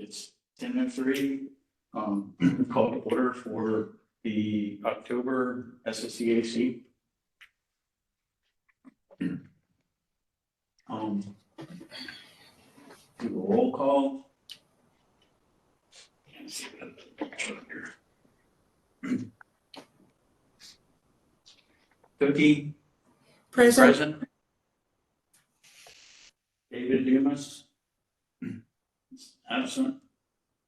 It's 10:03. Call to order for the October SSCAC. Do a roll call. Can't see the chart here. Cookie. Present. David Dumas. Absent.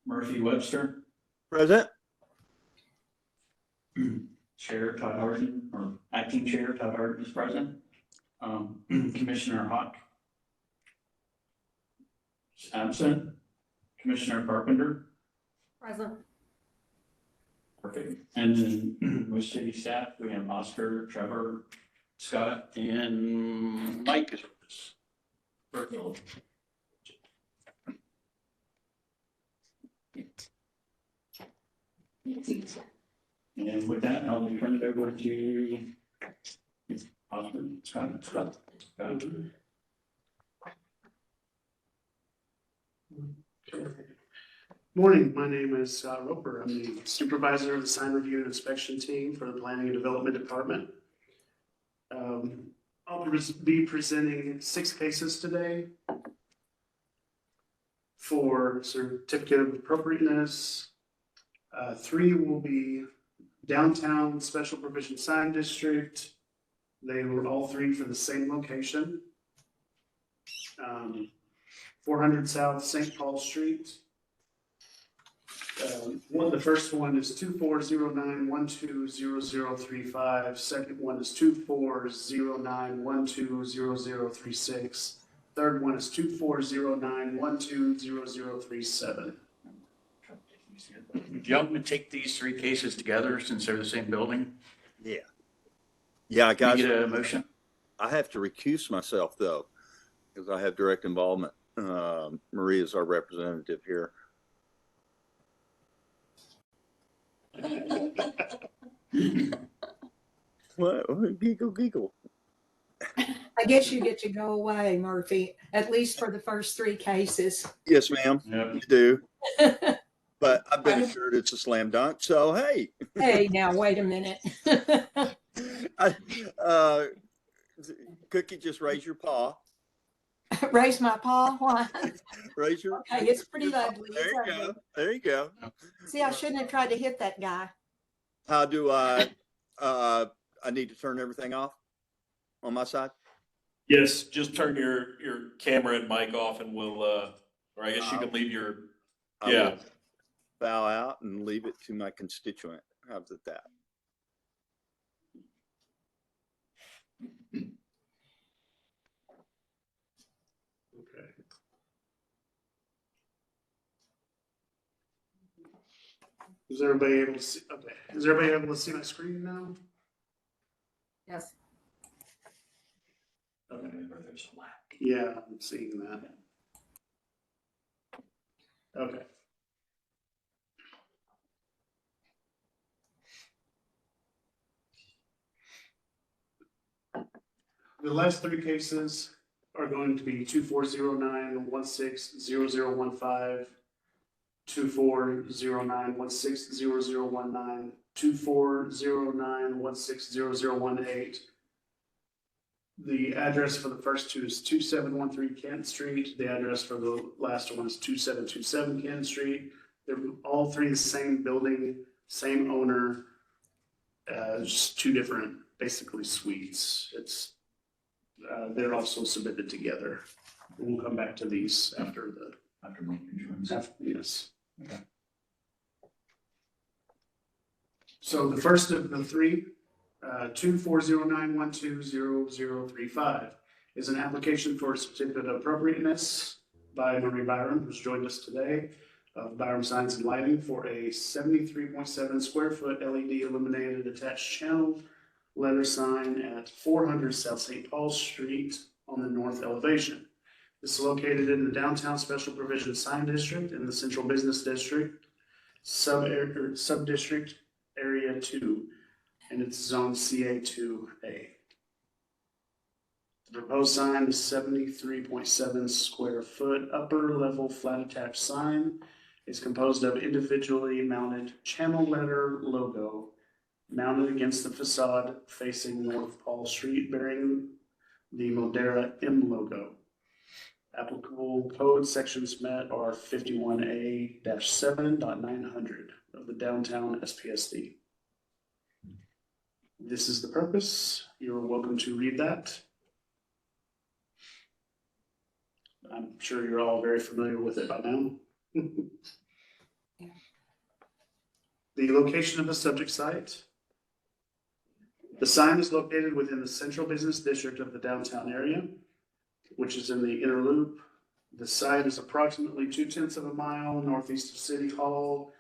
Murphy Webster. Present. Chair Todd Harden, or Acting Chair Todd Harden is present. Commissioner Hawk is absent. Commissioner Carpenter. Present. Perfect. And then with city staff, we have Oscar, Trevor, Scott, and Mike is with us. Virtual. And with that, I'll turn it over to Oscar, Scott. Morning, my name is Scott Roper. I'm the supervisor of the sign review and inspection team for the Planning and Development Department. I'll be presenting 6 cases today for certificate of appropriateness. 3 will be downtown special provision sign district. They were all 3 for the same location. 400 South St. Paul Street. The first one is 2409120035. Second one is 2409120036. Third one is 2409120037. Would you want me to take these 3 cases together since they're the same building? Yeah, Can guys. you get a motion? I have to recuse myself though, because I have direct involvement. Maria is our representative here. What? Giggle. I guess you get to go away, Murphy, at least for the first 3 cases. Yes, ma'am. Yep. You do. But I've been assured it's a slam dunk. So hey, Hey, now wait a minute. Cookie, just raise your paw. Raise my paw. Why? Raise your. Okay, it's pretty ugly. There It's you ugly. go. There you go. See, I shouldn't have tried to hit that guy. How do I? I need to turn everything off on my side. Yes, just turn your camera and mic off and we'll, or I guess you can leave your, I yeah. will bow out and leave it to my constituent. How's it that? Okay. Is everybody able to see? Okay. Is everybody able to see my screen now? Yes. Okay. Yeah, I'm seeing that. Okay. The last 3 cases are going to be 2409160015, 2409160019, 2409160018. The address for the first 2 is 2713 Kent Street. The address for the last one is 2727 Kent Street. They're all 3 the same building, same owner, just 2 different, basically suites. They're also submitted together. We'll come back to these after yes. Okay. So the first of the 3, 2409120035 is an application for a certificate of appropriateness by Marie Byram, who's joined us today, of Byram Signs and Lighting for a 73.7 square foot LED illuminated attached channel letter sign at 400 South St. Paul Street on the north elevation. This is located in the downtown special provision sign district in the central business district, sub-district area 2, and it's zone CA2A. The proposed sign is 73.7 square foot upper level flat attached sign is composed of individually mounted channel letter logo mounted against the facade facing North Paul Street bearing the Modera M logo. Applicable code sections met are 51A-7.900 of the downtown SPSD. This is the purpose. You're welcome to read that. I'm sure you're all very familiar with it by now. The location of the subject site. The sign is located within the central business district of the downtown area, which is in the inner loop. The site is approximately 2/10 of a mile northeast of City Hall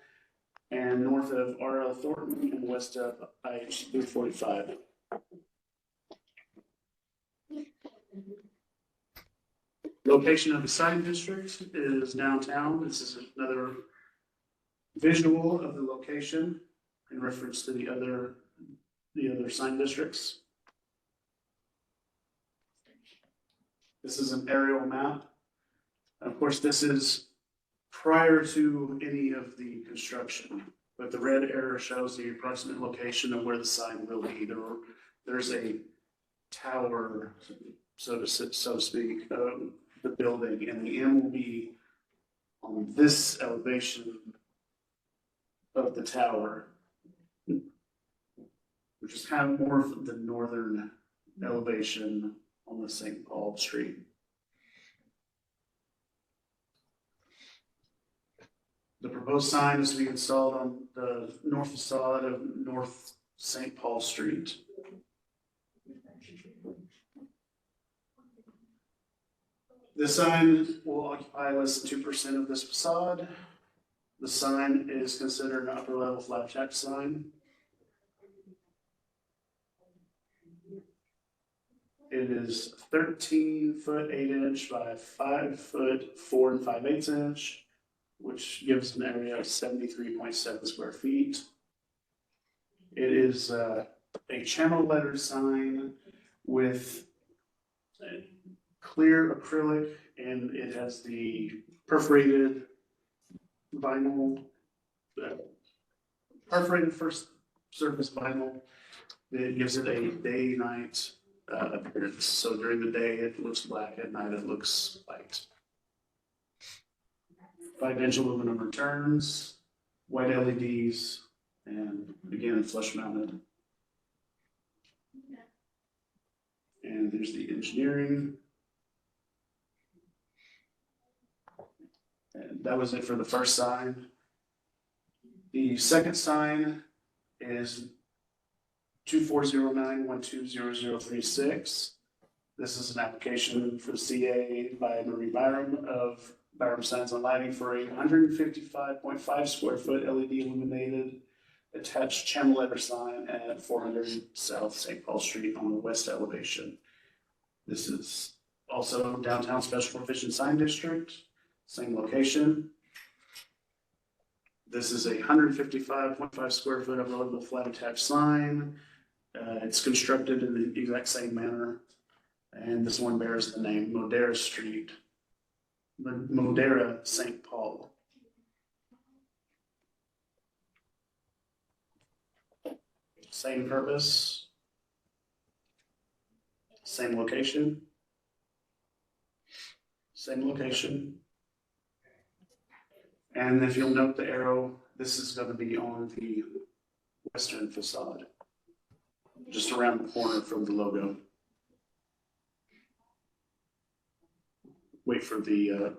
and north of R.L. Thornton and west of IH 345. Location of the sign district is downtown. This is another visual of the location in reference to the other sign districts. This is an aerial map. Of course, this is prior to any of the construction, but the red arrow shows the approximate location of where the sign will be. There's a tower, so to speak, the building, and the M will be on this elevation of the tower, which is kind of more of the northern elevation on the St. Paul Street. The proposed sign is to be installed on the north facade of North St. Paul Street. The sign will occupy less than 2% of this facade. The sign is considered an upper level flat top sign. It is 13 foot 8 inch by 5 foot 4 5/8 inch, which gives an area of 73.7 square feet. It is a channel letter sign with clear acrylic, and it has the perforated vinyl, perforated first surface vinyl. It gives it a day-night appearance. So during the day it looks black, at night it looks white. 5-inch aluminum returns, white LEDs, and again flush mounted. And there's the engineering. And that was it for the first sign. The second sign is 2409120036. This is an application for the CA by Marie Byram of Byram Signs and Lighting for a 155.5 square foot LED illuminated attached channel letter sign at 400 South St. Paul Street on the west elevation. This is also downtown Special Provision Sign District, same location. This is a 155.5 square foot upper level flat attached sign. It's constructed in the exact same manner, and this one bears the name Modera Street, Modera St. Paul. Same purpose, same location, same location. And if you'll note the arrow, this is going to be on the western facade, just around the corner from the logo. Wait for the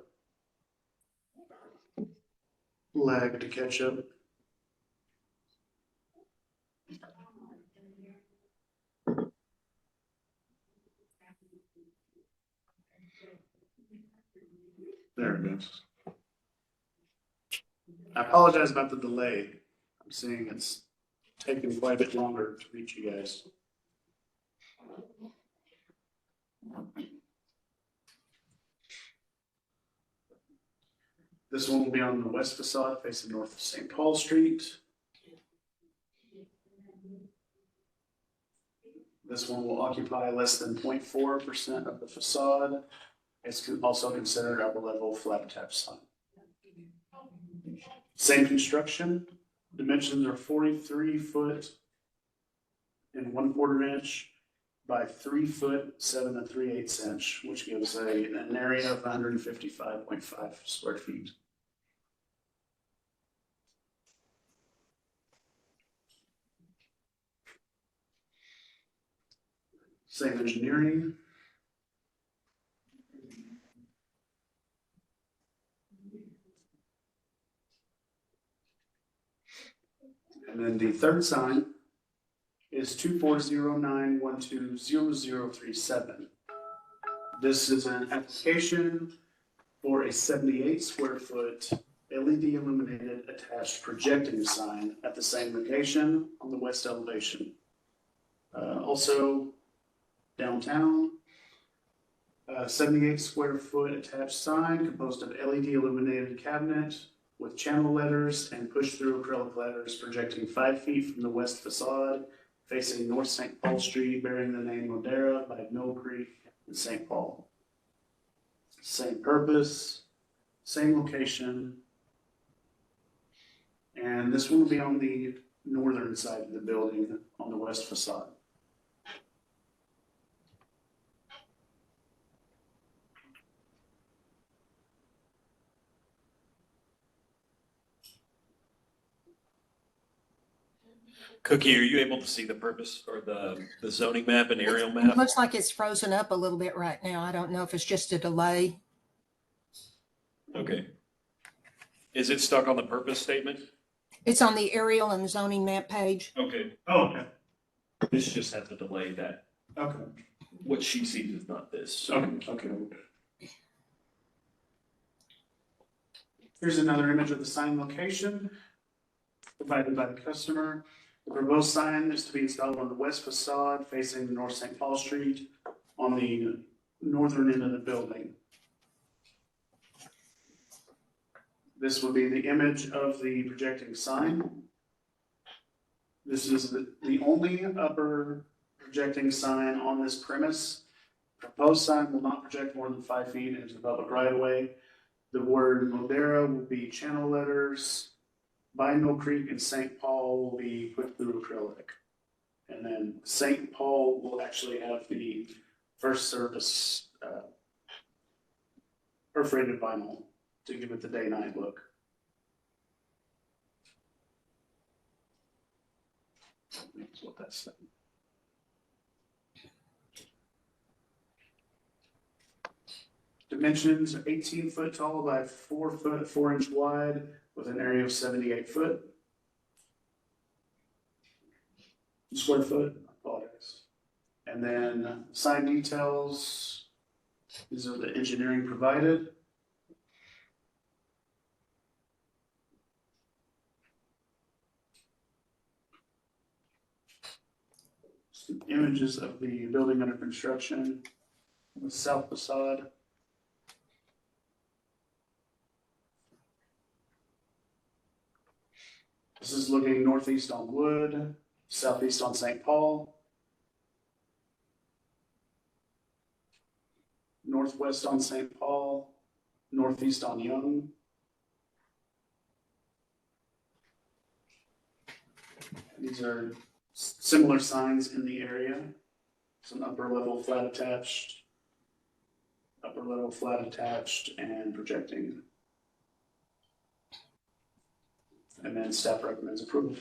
lag to catch up. There it goes. I apologize about the delay. I'm seeing it's taking quite a bit longer to reach you guys. This one will be on the west facade facing north of St. Paul Street. This one will occupy less than 0.4% of the facade. It's also considered upper level flat top sign. Same construction, dimensions are 43 foot and 1/4 inch by 3 foot 7 3/8 inch, which gives an area of 155.5 square feet. Same engineering. And then the third sign is 2409120037. This is an application for a 78 square foot LED illuminated attached projecting sign at the same location on the west elevation. Also downtown, 78 square foot attached sign composed of LED illuminated cabinet with channel letters and push-through acrylic letters projecting 5 feet from the west facade, facing North St. Paul Street, bearing the name Modera by Mill Creek in St. Paul. Same purpose, same location. And this one will be on the northern side of the building on the west facade. Cookie, are you able to see the purpose or the zoning map and aerial It map? looks like it's frozen up a little bit right now. I don't know if it's just a delay. Okay. Is it stuck on the purpose statement? It's on the aerial and zoning map page. Okay. Oh, okay. This just has a delay that Okay. what she sees is not this. So Okay. Here's another image of the sign location provided by the customer. The proposed sign is to be installed on the west facade facing North St. Paul Street on the northern end of the building. This will be the image of the projecting sign. This is the only upper projecting sign on this premise. Proposed sign will not project more than 5 feet into the public right of way. The word Modera will be channel letters. By Mill Creek and St. Paul will be put through acrylic. And then St. Paul will actually have the first service perforated vinyl to give it the day-night look. That's what that's saying. Dimensions 18 foot tall by 4 foot 4 inch wide with an area of 78 square foot. I apologize. And then sign details. These are the engineering provided. Some images of the building under construction, the south facade. This is looking northeast on Wood, southeast on St. Paul, northwest on St. Paul, northeast on Young. These are similar signs in the area. Some upper level flat attached, and projecting. And then staff recommends approval.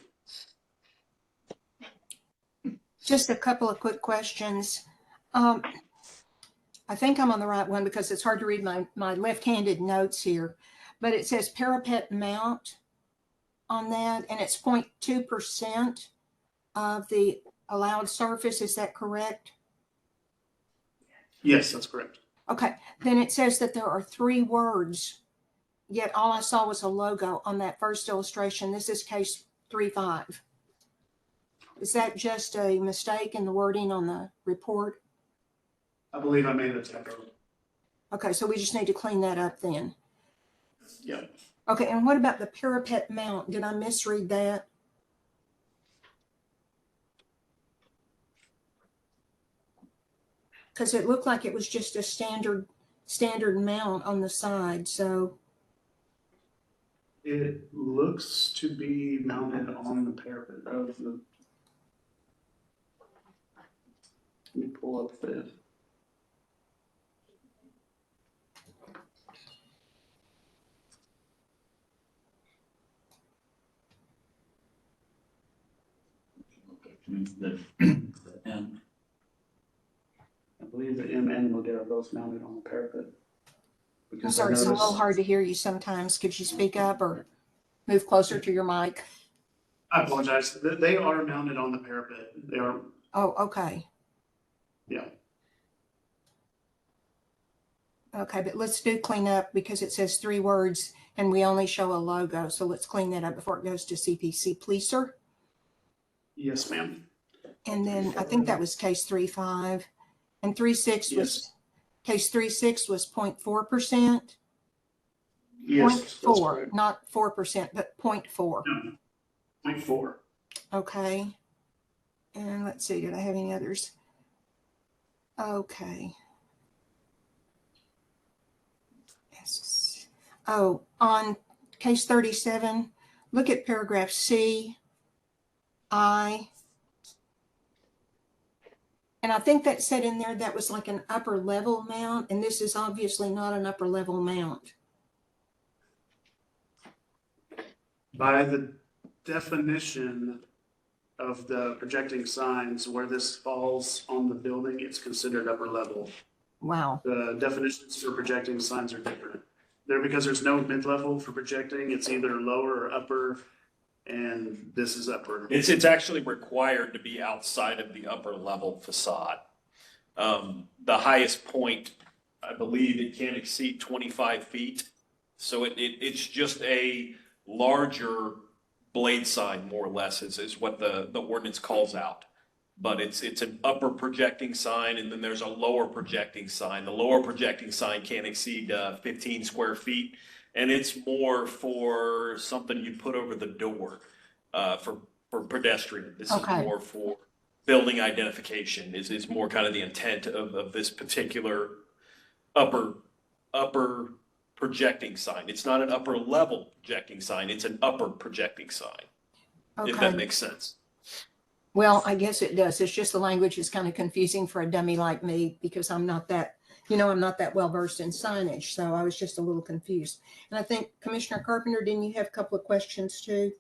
Just a couple of quick questions. I think I'm on the right one because it's hard to read my left-handed notes here, but it says parapet mount on that, and it's 0.2% of the allowed surface. Is that correct? Yes, that's correct. Okay, then it says that there are 3 words, yet all I saw was a logo on that first illustration. This is case 3.5. Is that just a mistake in the wording on the report? I believe I made a typo. Okay, so we just need to clean that up then. Yeah. Okay, and what about the parapet mount? Did I misread that? Because it looked like it was just a standard mount on the side, so. It looks to be mounted on the parapet of the. Let me pull up the. And I believe the M and Modera are both mounted on the parapet. I'm Because I sorry, it's a little noticed, hard to hear you sometimes. Could you speak up or move closer to your mic? I apologize, they are mounted on the parapet. They are, Oh, okay. yeah. Okay, but let's do clean up because it says 3 words and we only show a logo. So let's clean that up before it goes to CPC, please, sir. Yes, ma'am. And then I think that was case 3.5 and 3.6 was, Yes. case 3.6 was 0.4%. Yes. that's 0.4, correct. not 4%, but 0.4. No, 0.4. Okay. And let's see, did I have any others? Okay. Yes. Oh, on case 37, look at paragraph C, I. And I think that said in there that was like an upper level mount, and this is obviously not an upper level mount. By the definition of the projecting signs, where this falls on the building, it's considered upper level. Wow. The definitions for projecting signs are different. There, because there's no mid-level for projecting, it's either lower or upper, and this is upper. It's actually required to be outside of the upper level facade. The highest point, I believe it can't exceed 25 feet. So it's just a larger blade sign, more or less, is what the ordinance calls out. But it's an upper projecting sign, and then there's a lower projecting sign. The lower projecting sign can't exceed 15 square feet, and it's more for something you put over the door for pedestrian. This Okay. is more for building identification. Is more kind of the intent of this particular upper projecting sign. It's not an upper level projecting sign. It's an upper projecting sign. If that Okay. makes sense. Well, I guess it does. It's just the language is kind of confusing for a dummy like me because I'm not that, I'm not that well versed in signage. So I was just a little confused. And I think Commissioner Carpenter, didn't you have a couple of questions too?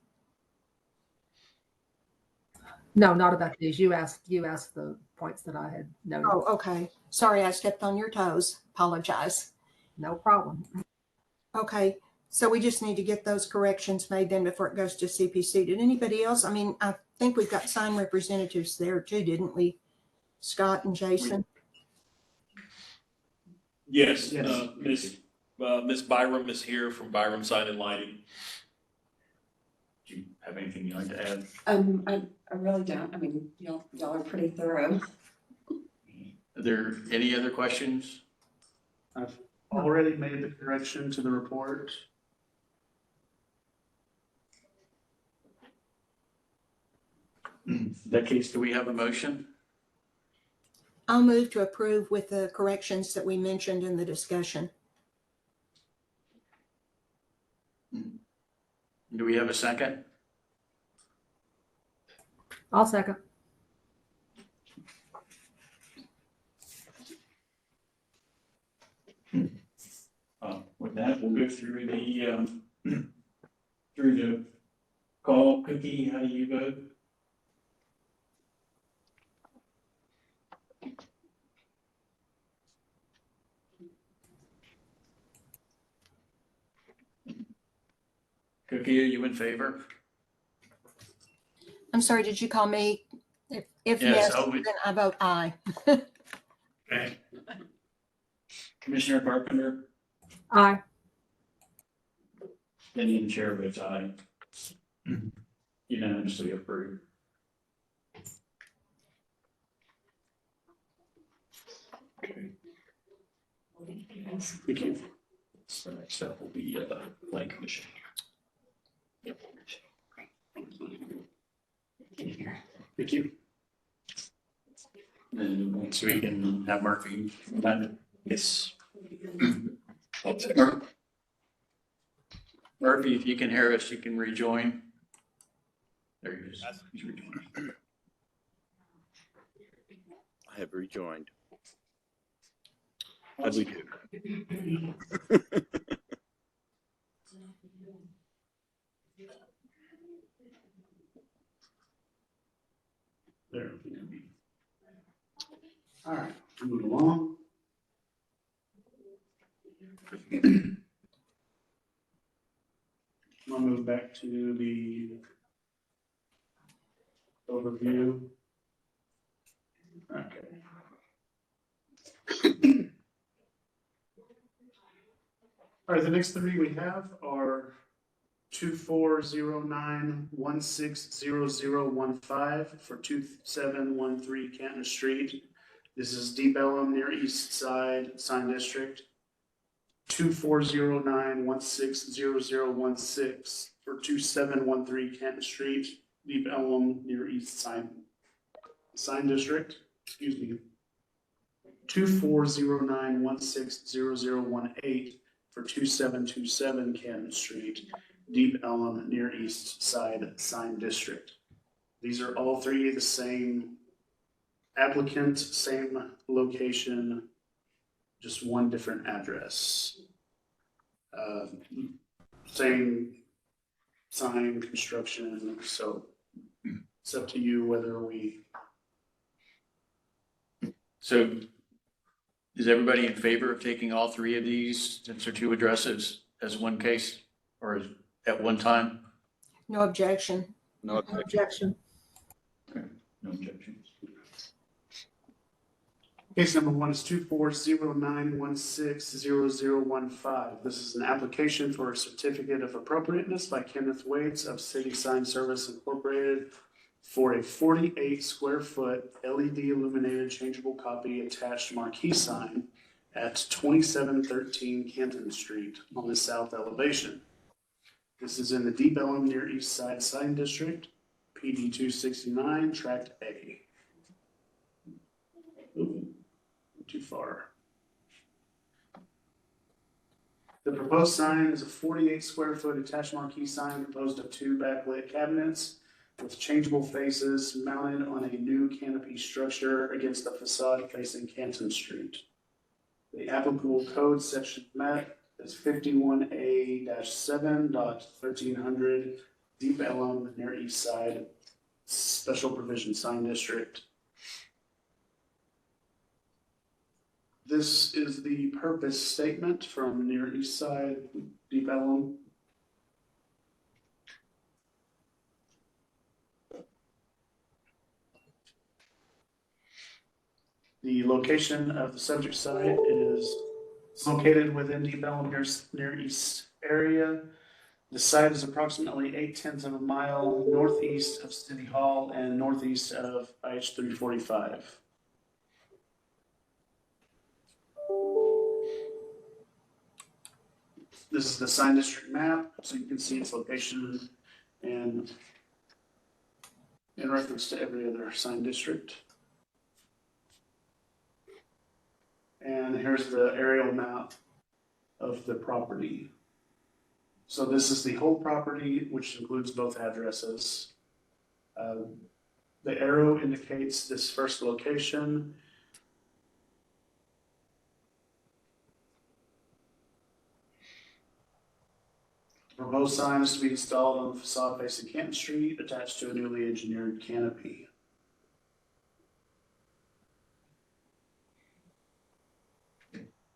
No, not about these. You asked the points that I had noted. Oh, okay. Sorry, I stepped on your toes. Apologize. No problem. Okay. So we just need to get those corrections made then before it goes to CPC. Did anybody else? I mean, I think we've got sign representatives there too, didn't we? Scott and Jason. Yes, Yes. Miss Byram is here from Byram Sign and Lighting. do you have anything you'd like to add? I really don't. I mean, y'all are pretty thorough. Are there any other questions? I've already made the correction to the report. In that case, do we have a motion? I'll move to approve with the corrections that we mentioned in the discussion. Do we have a second? I'll second. With that, we'll go through the call. Cookie, how do you vote? Cookie, are you in favor? I'm sorry, did you call me? If Yes, yes, I would. then I vote aye. Okay. Commissioner Carpenter, Aye. and the chair votes aye. Unanimously approved. Okay. Thank you. So next up will be Plan Commission. Thank you. And once we can have Murphy, yes. Murphy, if you can hear us, you can rejoin. There he is. He's rejoined. I have rejoined. How'd we do? There. All right, moving along. I'll move back to the overview. Okay. All right, the next three we have are 2409160015 for 2713 Canton Street. This is Deep Ellum near East Side Sign District. 2409160016 for 2713 Canton Street, Deep Ellum near East Side Sign District. Excuse me. 2409160018 for 2727 Canton Street, Deep Ellum near East Side Sign District. These are all three the same applicant, same location, just one different address. Same sign construction, so it's up to you whether we. So is everybody in favor of taking all three of these, since they're two addresses, as one case or at one time? No objection. No objection. Objection. No objections. Case number one is 2409160015. This is an application for a certificate of appropriateness by Kenneth Waits of City Sign Service Incorporated for a 48 square foot LED illuminated changeable copy attached marquee sign at 2713 Canton Street on the south elevation. This is in the Deep Ellum near East Side Sign District, PD 269, Tract A. Ooh, too far. The proposed sign is a 48 square foot attached marquee sign composed of two backlit cabinets with changeable faces mounted on a new canopy structure against the facade facing Canton Street. The applicable code section met is 51A-7.1300 Deep Ellum near East Side Special Provision Sign District. This is the purpose statement from near East Side Deep Ellum. The location of the subject site is located within Deep Ellum near East area. The site is approximately 0.8 of a mile northeast of City Hall and northeast of IH 345. This is the sign district map, so you can see its location and in reference to every other sign district. And here's the aerial map of the property. So this is the whole property, which includes both addresses. The arrow indicates this first location. Proposed sign is to be installed on the facade facing Canton Street, attached to a newly engineered canopy.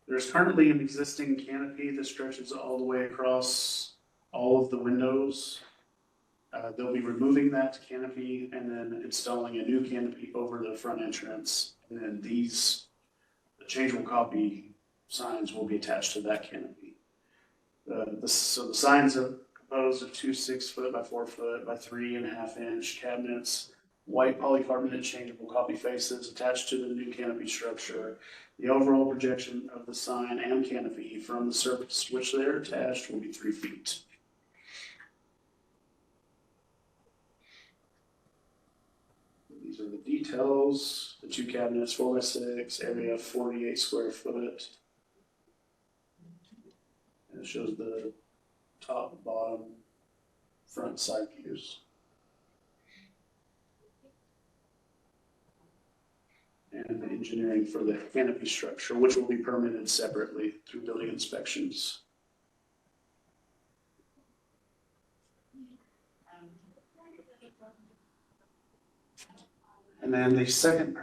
There's currently an existing canopy that stretches all the way across all of the windows. They'll be removing that canopy and then installing a new canopy over the front entrance. And then these changeable copy signs will be attached to that canopy. So the signs are composed of two 6 foot by 4 foot by 3.5 inch cabinets, white polycarbonate changeable copy faces attached to the new canopy structure. The overall projection of the sign and canopy from the surface to which they are attached will be 3 feet. These are the details. The two cabinets, 4 by 6, area 48 square foot. And it shows the top, bottom, front, side views. And the engineering for the canopy structure, which will be permitted separately through building inspections. And then the second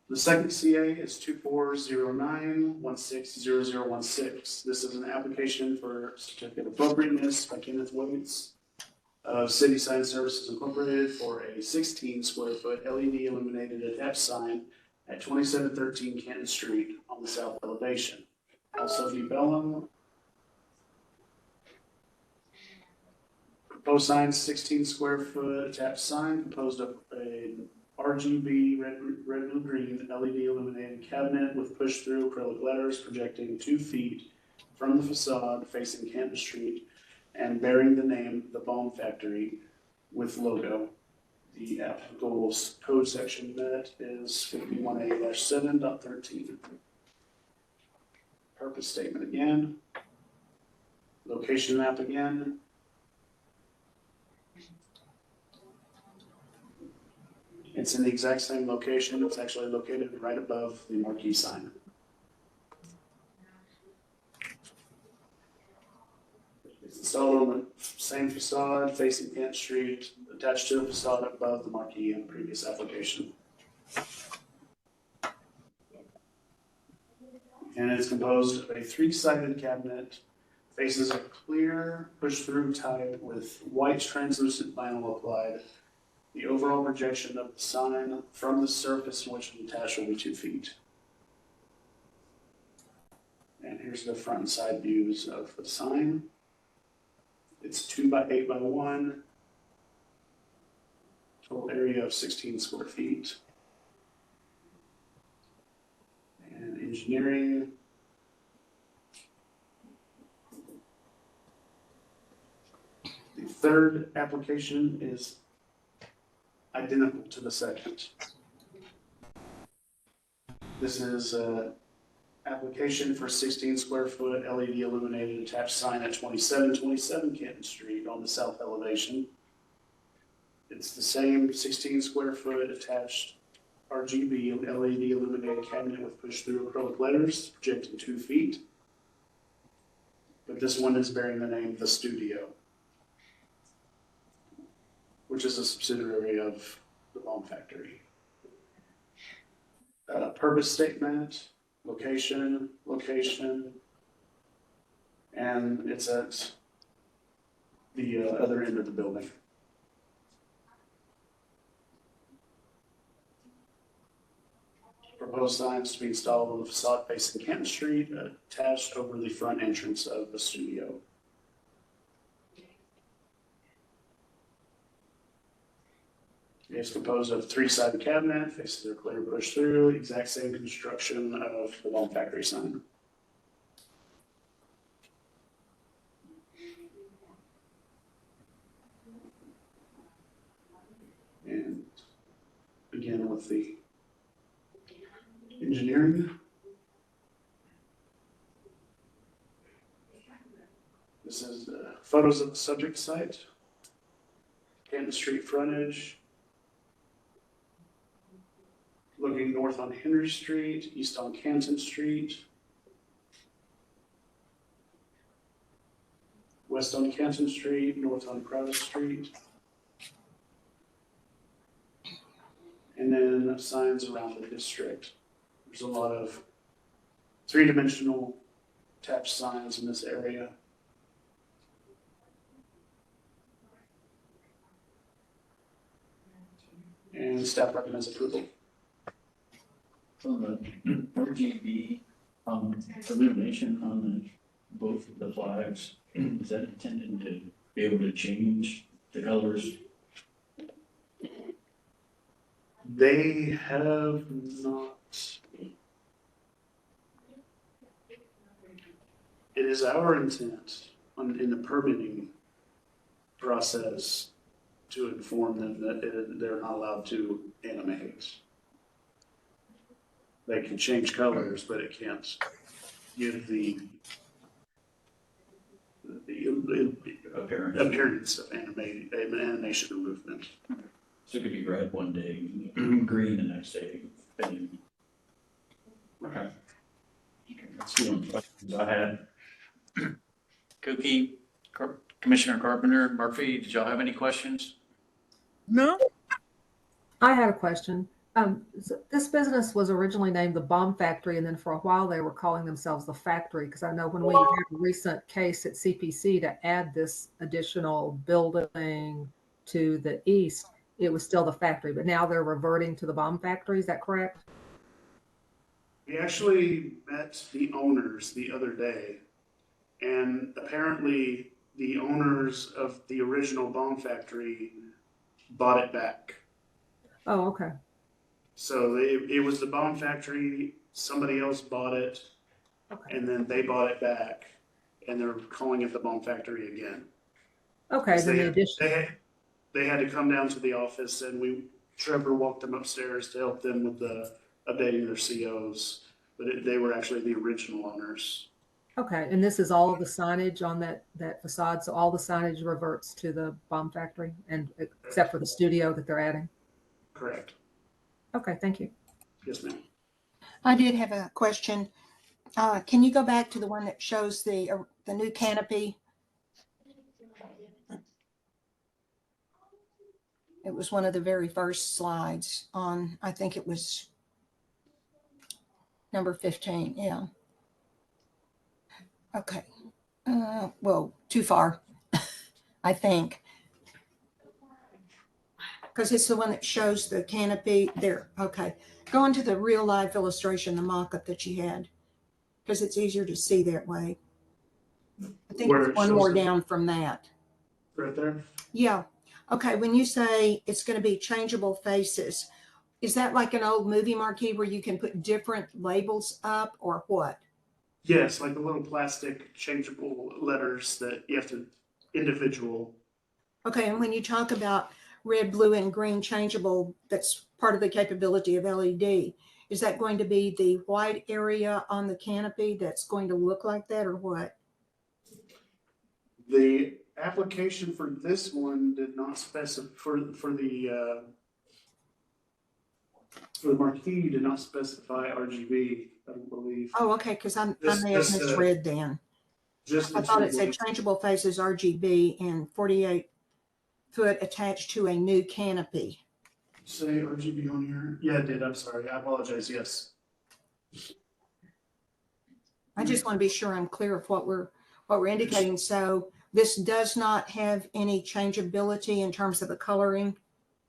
CA is 2409160016. This is an application for certificate of appropriateness by Kenneth Williams of City Sign Services Incorporated for a 16 square foot LED illuminated attached sign at 2713 Canton Street on the south elevation. Also D. Bellum. Proposed sign, 16 square foot attached sign composed of a RGB red, blue, green LED illuminated cabinet with push-through acrylic letters projecting 2 feet from the facade facing Canton Street and bearing the name The Bone Factory with logo. The applicable code section that is 51A-7.13. Purpose statement again. Location map again. It's in the exact same location. It's actually located right above the marquee sign. It's installed on the same facade facing Kent Street, attached to the facade above the marquee in the previous application. And it's composed of a 3-sided cabinet, faces a clear push-through type with white translucent vinyl applied. The overall projection of the sign from the surface in which it's attached will be 2 feet. And here's the front and side views of the sign. It's 2 by 8 by 1. Total area of 16 square feet. And engineering. The third application is identical to the second. This is an application for 16 square foot LED illuminated attached sign at 2727 Canton Street on the south elevation. It's the same 16 square foot attached RGB LED illuminated cabinet with push-through acrylic letters projecting 2 feet. But this one is bearing the name The Studio, which is a subsidiary of the Bone Factory. Purpose statement, location, and it's at the other end of the building. Proposed signs to be installed on the facade facing Canton Street, attached over the front entrance of the studio. It's composed of 3-sided cabinet, faces a clear push through, exact same construction of the Bone Factory sign. And again with the engineering. This is photos of the subject site, Canton Street frontage. Looking north on Henry Street, east on Canton Street, west on Canton Street, north on Crowder Street, and then signs around the district. There's a lot of 3-dimensional attached signs in this area. And staff recommends approval. From the RGB illumination on both of the flags, is that intended to be able to change the colors? They have not. It is our intent in the permitting process to inform them that they're not allowed to animate. They can change colors, but it can't give the Appearance. appearance of animation and movement. So it could be red one day, green the next day. Okay. That's the only questions I had. Cookie, Commissioner Carpenter, Murphy, did y'all have any questions? No. I had a question. This business was originally named the Bomb Factory, and then for a while they were calling themselves the Factory, because I know when we had a recent case at CPC to add this additional building to the east, it was still the Factory, but now they're reverting to the Bomb Factory. Is that correct? We actually met the owners the other day, and apparently the owners of the original Bomb Factory bought it back. Oh, okay. So it was the Bomb Factory, somebody else bought it, Okay. and then they bought it back, and they're calling it the Bomb Factory again. Okay. Then the They, addition. they had to come down to the office, and Trevor walked them upstairs to help them with the updating their COs, but they were actually the original owners. Okay. And this is all of the signage on that facade. So all the signage reverts to the Bomb Factory, and except for the studio that they're adding. Correct. Okay. Thank you. Yes, ma'am. I did have a question. Can you go back to the one that shows the new canopy? It was one of the very first slides on, I think it was number 15. Yeah. Okay. Well, too far, I think. Because it's the one that shows the canopy there. Okay. Go into the real life illustration, the mock-up that you had, because it's easier to see that way. I think Where it's it one shows more the- down from that. Right there. Yeah. Okay. When you say it's going to be changeable faces, is that like an old movie marquee where you can put different labels up, or what? Yes, like the little plastic changeable letters that you have to individual. Okay. And when you talk about red, blue, and green changeable, that's part of the capability of LED. Is that going to be the white area on the canopy that's going to look like that, or what? The application for this one did not specify for the marquee did not specify RGB, I don't believe. Oh, okay. Because I This- may have this, misread then. Just I the thought two it said blue- changeable faces RGB and 48 foot attached to a new canopy. Say RGB on here. Yeah, it did. I'm sorry. I apologize. Yes. I just want to be sure I'm clear of what we're indicating. So this does not have any changeability in terms of the coloring.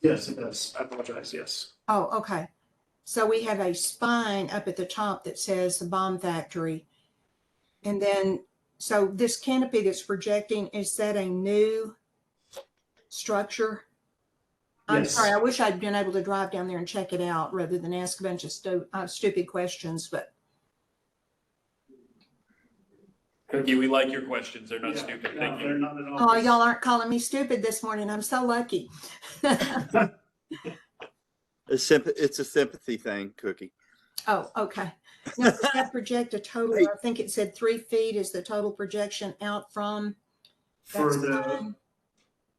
Yes, it does. I apologize. Yes. Oh, okay. So we have a spine up at the top that says the Bomb Factory. And then, so this canopy that's projecting, is that a new structure? I'm Yes. sorry, I wish I'd been able to drive down there and check it out rather than ask a bunch of stupid questions, but Cookie, we like your questions. They're not Yeah, stupid. no, Thank they're you. not at all. oh, y'all aren't calling me stupid this morning. I'm so lucky. It's a sympathy thing, Cookie. Oh, okay. Now, does that project a total? I think it said 3 feet is the total projection out from For that the spine.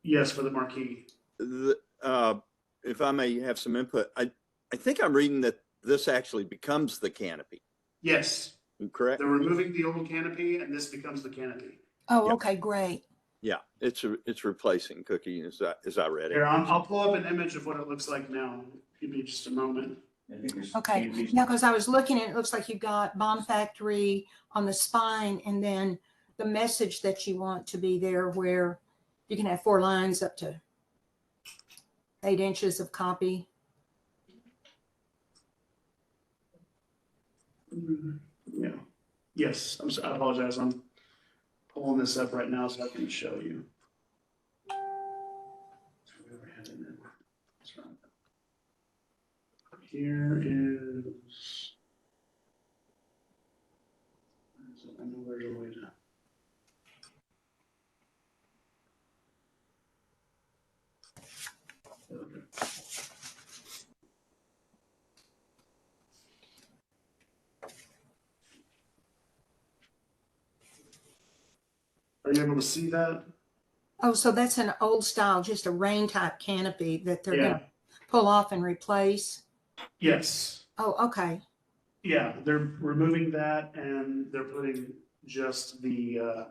yes, for the marquee. If I may have some input, I think I'm reading that this actually becomes the canopy, Yes, correct? they're removing the old canopy, and this becomes the canopy. Oh, Yeah. okay, great. Yeah, it's replacing Cookie as I read it. Here, I'll pull up an image of what it looks like now. Give me just a moment. I think there's Okay. canopies. Yeah, because I was looking and it looks like you've got Bomb Factory on the spine and then the message that you want to be there where you can have 4 lines up to 8 inches of copy. Yeah. Yes, I'm sorry. I apologize. I'm pulling this up right now so I can show you. Here is. I know there's a way to. Okay. Are you able to see that? Oh, so that's an old style, just a rain type canopy that they're Yeah. gonna pull off and replace? Yes. Oh, okay, Yeah, they're removing that and they're putting just the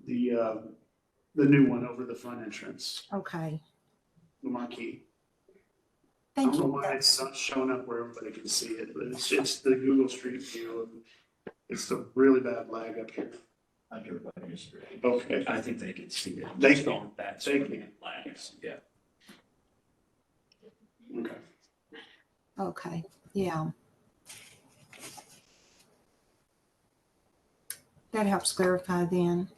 new one over the front entrance, okay. the marquee. I Thank don't know you. why it's not showing up where everybody can see it, but it's the Google Street View. It's the really bad lag up here. I drove by yesterday. Okay. I think they can see it. They Just can. on that They sort of can. flags, yeah. Okay. Okay, yeah. That helps clarify then.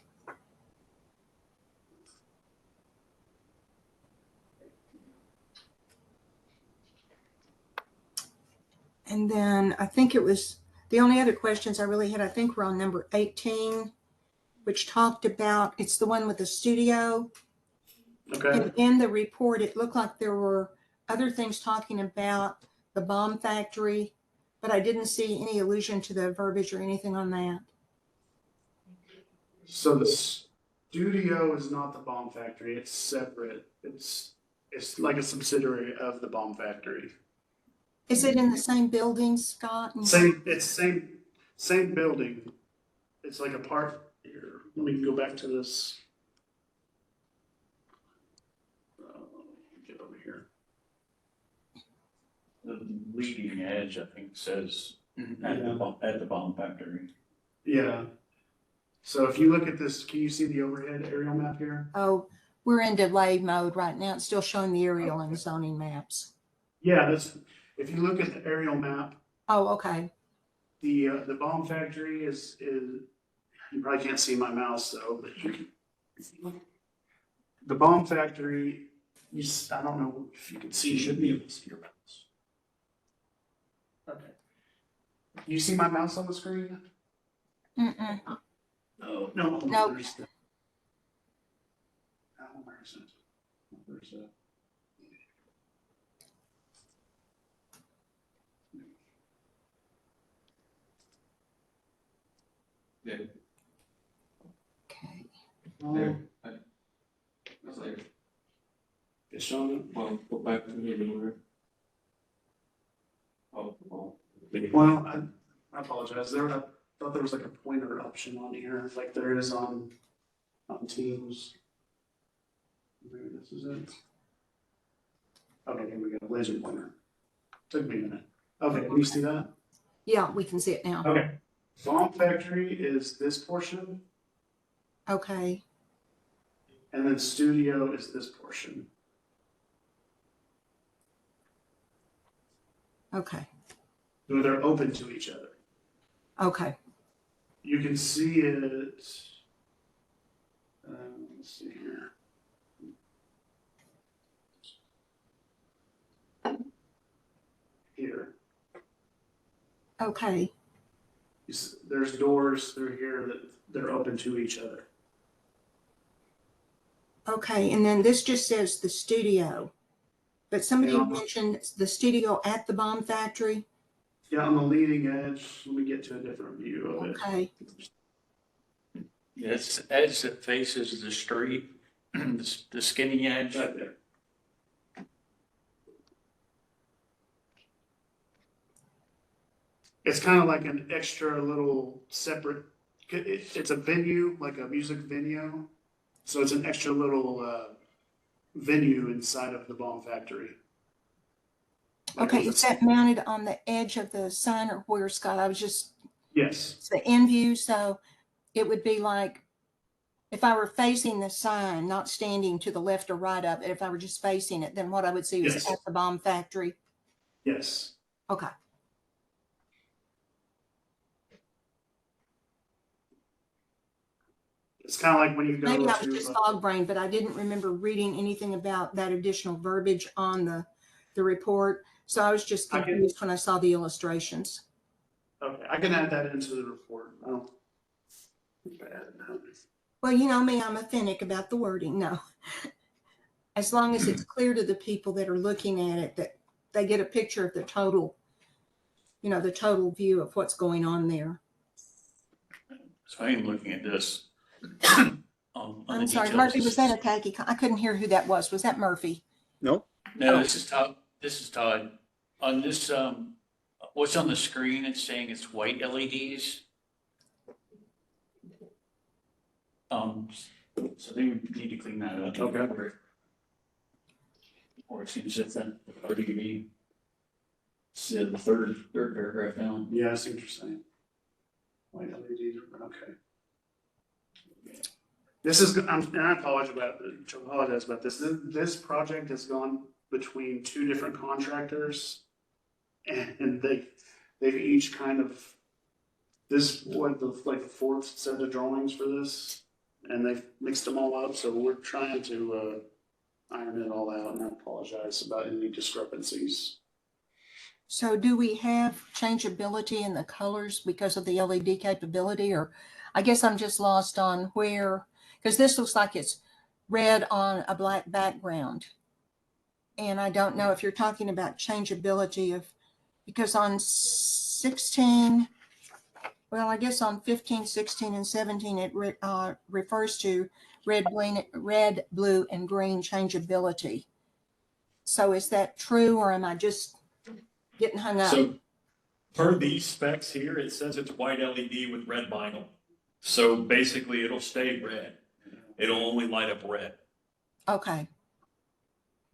And then I think it was, the only other questions I really had, I think were on number 18, which talked about, it's the one with the studio. Okay. And in the report, it looked like there were other things talking about the bomb factory, but I didn't see any allusion to the verbiage or anything on that. So the studio is not the bomb factory. It's separate. It's like a subsidiary of the bomb factory. Is it in the same building, Scott? Same building. It's like a part here. Let me go back to this. Get over here. The leading edge, I think, says at the bomb factory. Yeah. So if you look at this, can you see the overhead aerial map here? Oh, we're in delay mode right now. It's still showing the aerial and zoning maps. Yeah, that's, if you look at the aerial map, Oh, okay. the bomb factory is, you probably can't see my mouse though, but you can. The bomb factory, I don't know if you can see. You should be able to see your mouse. Okay. You see my mouse on the screen? Mm-mm. No. No. No. Where's it? Where's it? Yeah, Okay. there. It's there. It's showing up. Well, go back to the order. Oh. Well, I apologize. I thought there was like a pointer option on here, like there is on Teams. Maybe this is it. Okay, here we go. Laser pointer. Took me a minute. Okay, can you see that? Yeah, we can see it now. Okay. Bomb factory is this portion, Okay. and then studio is this portion. Okay. So they're open to each other. Okay. You can see it. Let's see here. Here. Okay. There's doors through here that they're open to each other. Okay. And then this just says the studio. But somebody Yeah. mentioned the studio at the bomb factory. Yeah, on the leading edge, let me get to a different view of it. Okay. Yeah, it's the edge that faces the street, the skinny edge. Right there. It's kind of like an extra little separate, it's a venue, like a music venue. So it's an extra little venue inside of the bomb factory. Okay. Is that mounted on the edge of the sign or where, Scott? I was just, Yes, it's the end view. So it would be like if I were facing the sign, not standing to the left or right of it, if I were just facing it, then what I would see was Yes. at the bomb factory. yes. Okay. It's kind of like when you go Maybe I was to, just fog brained, but I didn't remember reading anything about that additional verbiage on the report. So I was just I can- confused when I saw the illustrations. okay, I can add that into the report. I don't. Well, you know me, I'm authentic about the wording. No. As long as it's clear to the people that are looking at it, that they get a picture of the total, the total view of what's going on there. So I am looking at this. On the I'm sorry, details, Murphy, this was that is- a khaki? I couldn't hear who that was. Was that Murphy? No, No, this is Todd. This is Todd. On this, what's on the screen, it's saying it's white LEDs. So they would need to clean that up. Okay. Or it seems it's that RGB. It's the third paragraph down. Yeah, I see what you're saying. White LED, okay. This is, and I apologize about this. This project has gone between two different contractors. And they've each kind of, this, like the fourth set of drawings for this. And they've mixed them all up, so we're trying to, iron it all out, and I apologize about any discrepancies. So do we have changeability in the colors because of the LED capability? Or I guess I'm just lost on where, because this looks like it's red on a black background. And I don't know if you're talking about changeability of, because on 16, well, I guess on 15, 16, and 17, it refers to red, blue, and green changeability. So is that true, or am I just getting hung up? So per these specs here, it says it's white LED with red vinyl. So basically it'll stay red. It'll only light up red. Okay.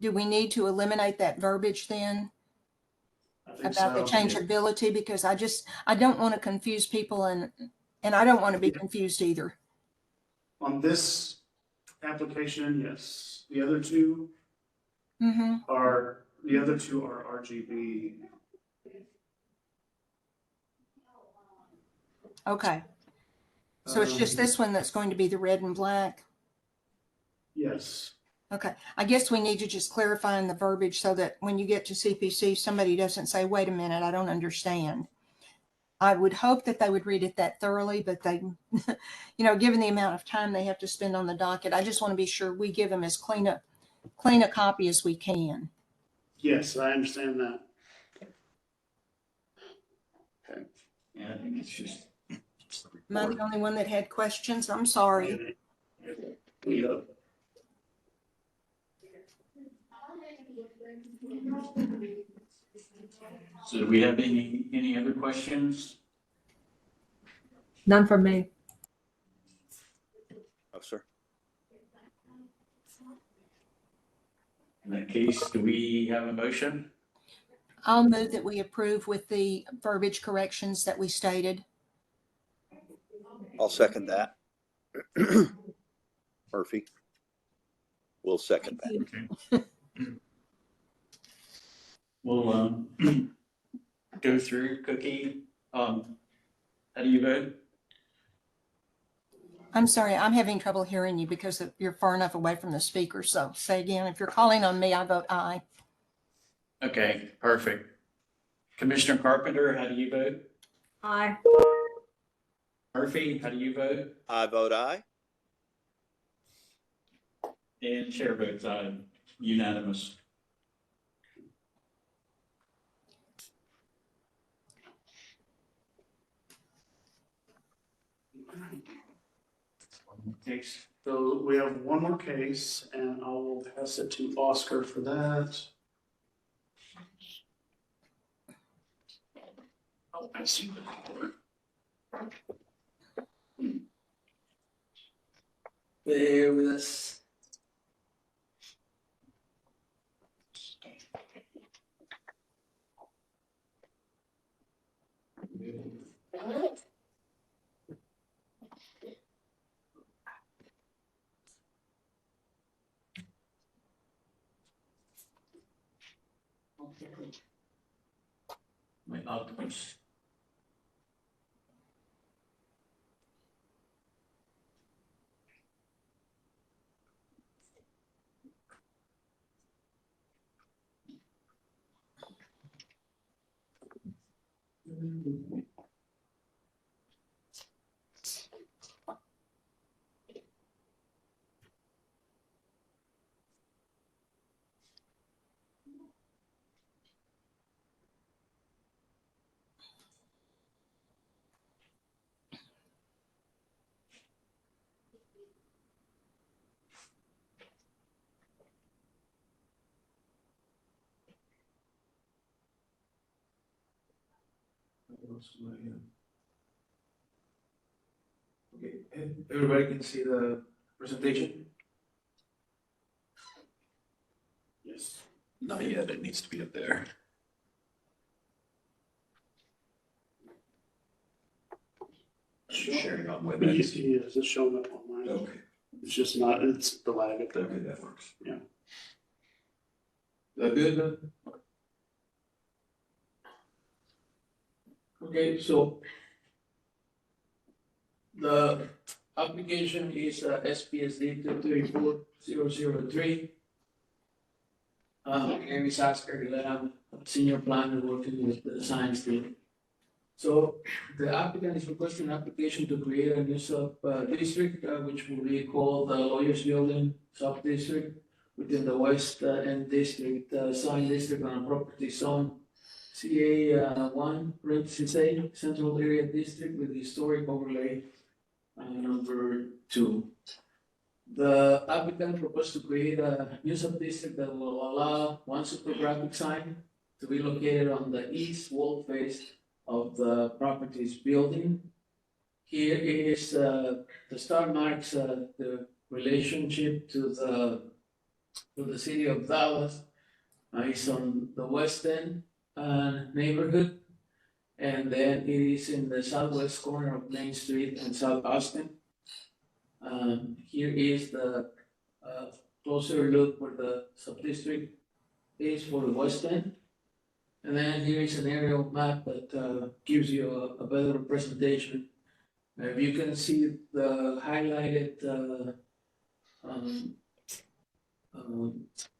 Do we need to eliminate that verbiage then I think about the so. changeability? Because I don't want to confuse people, and I don't want to be confused either. On this application, yes. The other two Mm-hmm. are RGB. Okay. So it's just this one that's going to be the red and black? Yes. Okay. I guess we need to just clarify in the verbiage so that when you get to CPC, somebody doesn't say, wait a minute, I don't understand. I would hope that they would read it that thoroughly, but they, given the amount of time they have to spend on the docket, I just want to be sure we give them as clean a copy as we can. Yes, I understand that. Okay. Yeah, I think it's just. Am I the only one that had questions? I'm sorry. Yeah. So do we have any other questions? None from me. oh, sir. In that case, do we have a motion? I'll move that we approve with the verbiage corrections that we stated. I'll second that. Murphy. Will second that. We'll go through Cookie. How do you vote? I'm sorry, I'm having trouble hearing you because you're far enough away from the speaker. So say again, if you're calling on me, I vote aye. Okay, perfect. Commissioner Carpenter, how do you vote? Aye. Murphy, how do you vote? I vote aye. And chair votes aye, unanimous. Case. So we have one more case, and I will pass it to Oscar for that. Oh, I see the report. Bear with us. My octopus. Okay, everybody can see the presentation? Yes. Not yet, it needs to be up there. Sharing on WebEx. Yes, it's showing up online. Okay, It's just not, it's the lag up there. okay, that works. That good? Okay, so the application is SPSD 234003. My name is Oscar Aguilera, senior planner working with the science team. So the applicant is requesting an application to create a new sub-district, which will be called the Lawyers Building Sub-District within the West End District, sign district on a property zone CA 1, parentheses A, Central Area District with historic overlay number 2. The applicant proposed to create a new sub-district that will allow one supergraphic sign to be located on the east wall face of the property's building. Here is the star marks the relationship to the city of Dallas. It's on the west end neighborhood, and then it is in the southwest corner of Main Street and South Austin. Here is the closer look where the sub-district is for the west end. And then here is an aerial map that gives you a better representation. If you can see the highlighted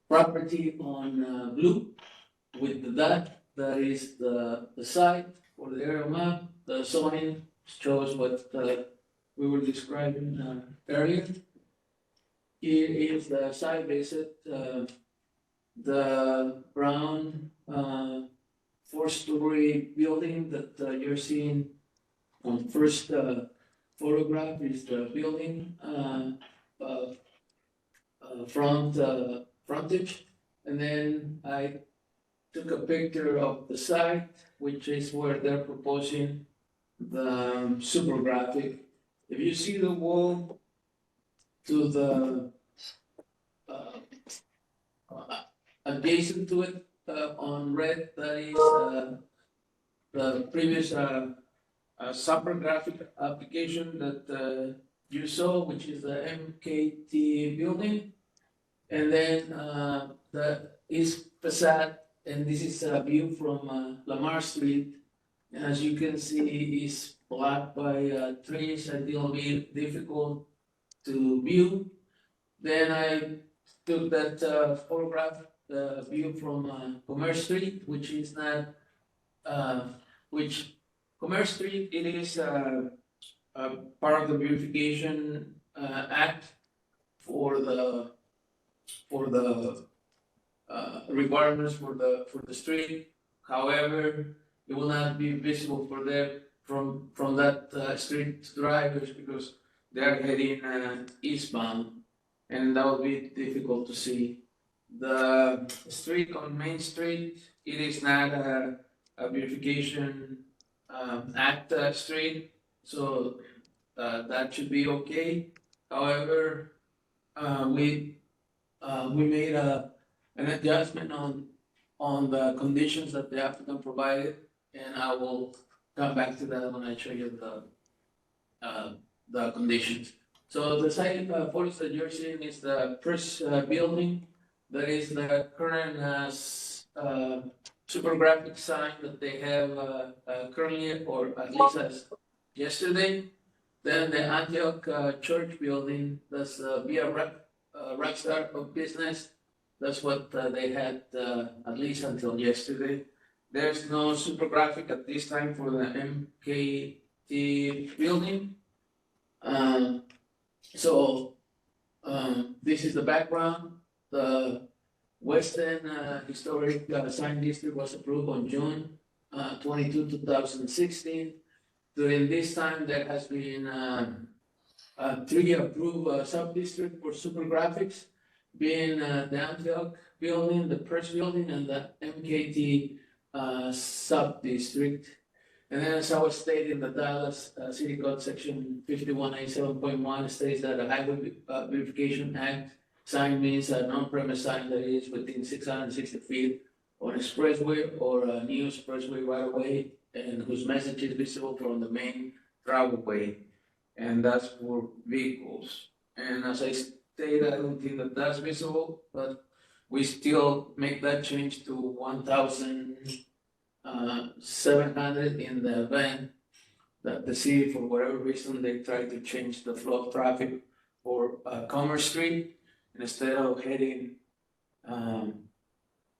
property on blue with the dot, that is the site for the aerial map. The zoning shows what we were describing earlier. Here is the site visit, the brown 4-story building that you're seeing on first photograph is the building frontage, and then I took a picture of the site, which is where they're proposing the super graphic. If you see the wall to the adjacent to it on red, that is the previous super graphic application that you saw, which is the MKT building, and then the east facade, and this is a view from Lamar Street. And as you can see, it's blocked by trees and it will be difficult to view. Then I took that photograph, the view from Commerce Street, which is not, Commerce Street, it is part of the Beautification Act for the requirements for the street. However, it will not be visible for them from that street drivers because they are heading eastbound, and that will be difficult to see. The street on Main Street, it is not a Beautification Act street, so that should be okay. However, we made an adjustment on the conditions that the applicant provided, and I will come back to that when I show you the conditions. So the site photos that you're seeing is the first building. That is the current super graphic sign that they have currently, or at least as yesterday. Then the Antioch Church building, that's be a rock star of business. That's what they had at least until yesterday. There's no super graphic at this time for the MKT building. This is the background. The Western Historic Sign District was approved on June 22, 2016. During this time, there has been 3 approved sub-districts for super graphics, being the Antioch building, the Press building, and the MKT sub-district. And then as I was stating, the Dallas City Code Section 5187.1 states that a Highway Beautification Act sign means a non-premise sign that is within 660 feet on expressway or a new expressway right away and whose message is visible from the main driveway. And that's for vehicles. And as I stated, I don't think that that's visible, but we still make that change to 1,700 in the event that the city, for whatever reason, they try to change the flow of traffic for Commerce Street. Instead of heading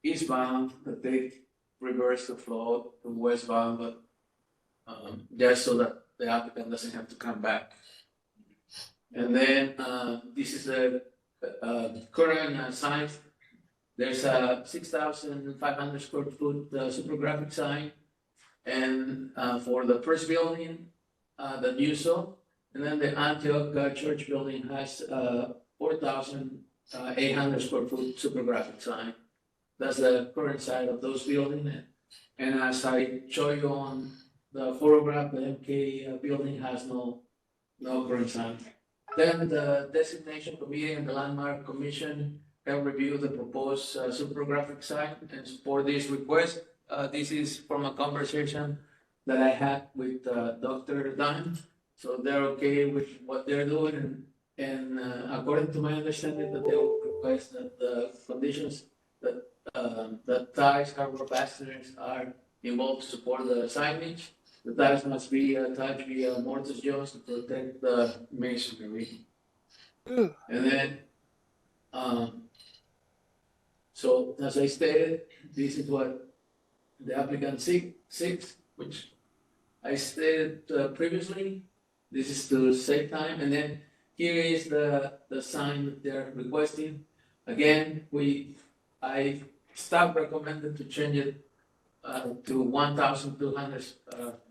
eastbound, that they reverse the flow to westbound, but just so that the applicant doesn't have to come back. And then this is the current sign. There's a 6,500 square foot super graphic sign, and for the first building that you saw, and then the Antioch Church building has 4,800 square foot super graphic sign. That's the current side of those buildings. And as I show you on the photograph, the MK building has no current sign. Then the designation committee and the landmark commission have reviewed the proposed super graphic sign and support this request. This is from a conversation that I had with Dr. Dunn. So they're okay with what they're doing, and according to my understanding, that they will request that the conditions that ties, harbor passengers are involved to support the signage. The ties must be attached via mortise joints to protect the masonry. And then, so as I stated, this is what the applicant seeks, which I stated previously. This is to save time, and then here is the sign that they're requesting. Again, I staff recommended to change it to 1,200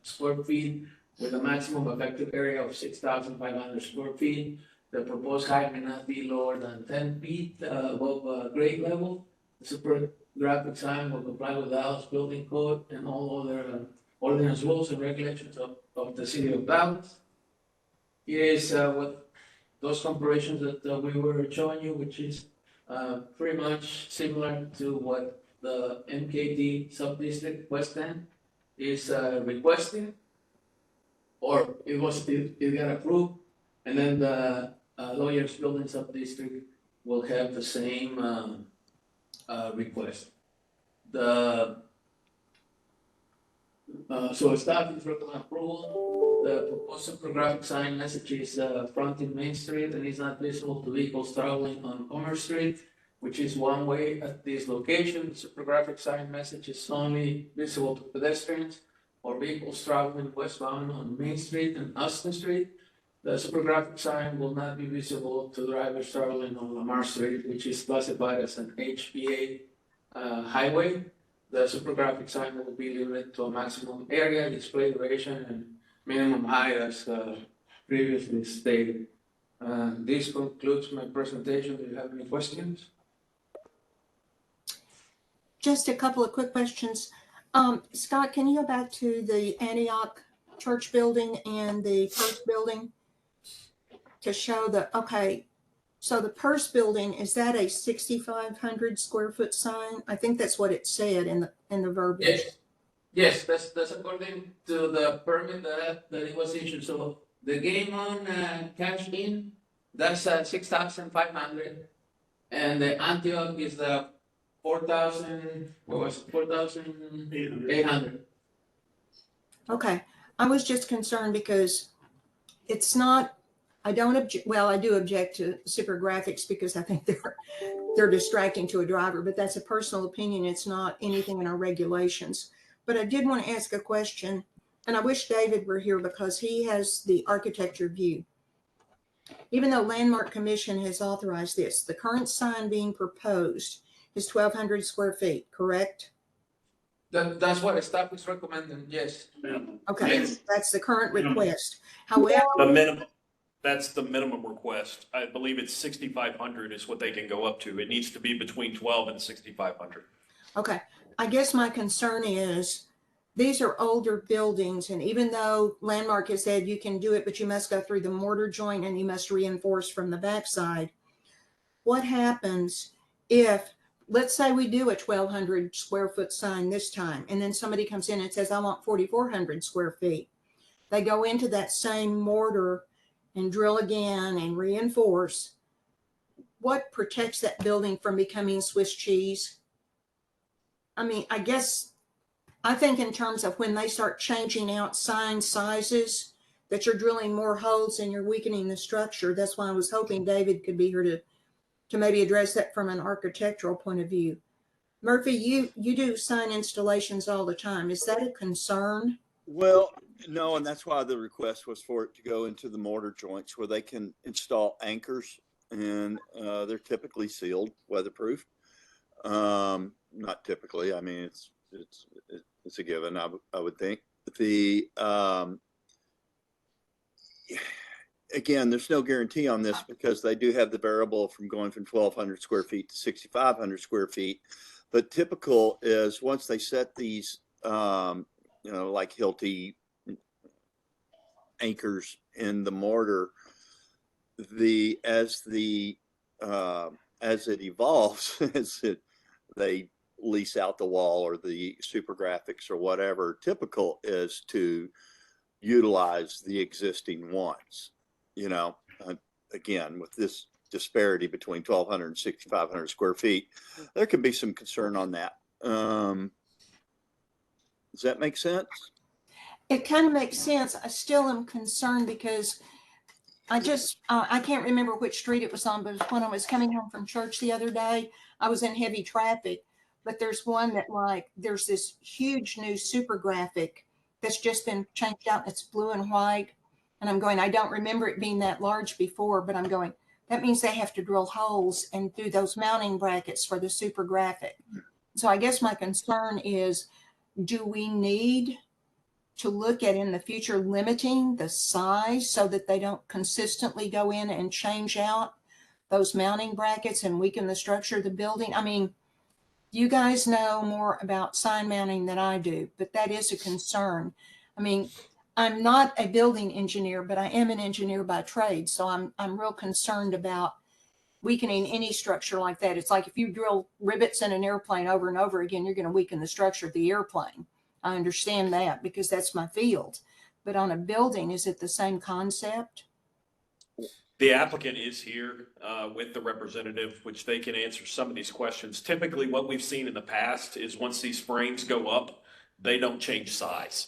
square feet with a maximum effective area of 6,500 square feet. The proposed height may not be lower than 10 feet above grade level. The super graphic sign will comply with the Dallas Building Code and all other ordinance rules and regulations of the city of Dallas. Here is what those comparisons that we were showing you, which is pretty much similar to what the MKD Subdistrict West End is requesting, or it got approved, and then the Lawyers Building Subdistrict will have the same request. So staff is recommend approval. The proposed super graphic sign message is fronting Main Street and is not visible to vehicles traveling on Commerce Street, which is one way at this location. The super graphic sign message is only visible to pedestrians or vehicles traveling westbound on Main Street and Austin Street. The super graphic sign will not be visible to drivers traveling on Lamar Street, which is classified as an HPA highway. The super graphic sign will be limited to a maximum area, display duration, and minimum height as previously stated. This concludes my presentation. Do you have any questions? Just a couple of quick questions. Scott, can you go back to the Antioch Church building and the Purse building to show okay, so the Purse building, is that a 6,500 square foot sign? I think that's what it said in the verbiage. Yes, that's according to the permit that it was issued. So the game on cash in, that's 6,500, and the Antioch is the 4,000. What was it? 4,800. Okay, I was just concerned because it's not. I don't object. Well, I do object to super graphics because I think they're distracting to a driver. But that's a personal opinion. It's not anything in our regulations. But I did want to ask a question, and I wish David were here because he has the architecture view. Even though Landmark Commission has authorized this, the current sign being proposed is 1,200 square feet, correct? That's what staff is recommending, yes. Okay, Yes. that's the current request. However, That's the minimum request. I believe it's 6,500 is what they can go up to. It needs to be between 12 and 6,500. okay, I guess my concern is these are older buildings, and even though Landmark has said you can do it, but you must go through the mortar joint and you must reinforce from the backside. What happens if, let's say we do a 1,200 square foot sign this time, and then somebody comes in and says, I want 4,400 square feet. They go into that same mortar and drill again and reinforce. What protects that building from becoming Swiss cheese? I mean, I think in terms of when they start changing out sign sizes, that you're drilling more holes and you're weakening the structure. That's why I was hoping David could be here to maybe address that from an architectural point of view. Murphy, you do sign installations all the time. Is that a concern? Well, no, and that's why the request was for it to go into the mortar joints where they can install anchors, and they're typically sealed, weatherproof. Not typically. I mean, it's a given. I would think again, there's no guarantee on this because they do have the variable from going from 1,200 square feet to 6,500 square feet. But typical is once they set these, like Hilti anchors in the mortar, as it evolves, they lease out the wall or the super graphics or whatever, typical is to utilize the existing ones. Again, with this disparity between 1,200 and 6,500 square feet, there can be some concern on that. Does that make sense? It kind of makes sense. I still am concerned because I can't remember which street it was on, but when I was coming home from church the other day, I was in heavy traffic, but there's one that there's this huge new super graphic that's just been changed out. It's blue and white. And I'm going, I don't remember it being that large before, but I'm going, that means they have to drill holes and do those mounting brackets for the super graphic. So I guess my concern is, do we need to look at in the future limiting the size so that they don't consistently go in and change out those mounting brackets and weaken the structure of the building? I mean, you guys know more about sign mounting than I do, but that is a concern. I mean, I'm not a building engineer, but I am an engineer by trade. So I'm real concerned about weakening any structure like that. It's like if you drill rivets in an airplane over and over again, you're going to weaken the structure of the airplane. I understand that because that's my field. But on a building, is it the same concept? The applicant is here with the representative, which they can answer some of these questions. Typically, what we've seen in the past is once these frames go up, they don't change size.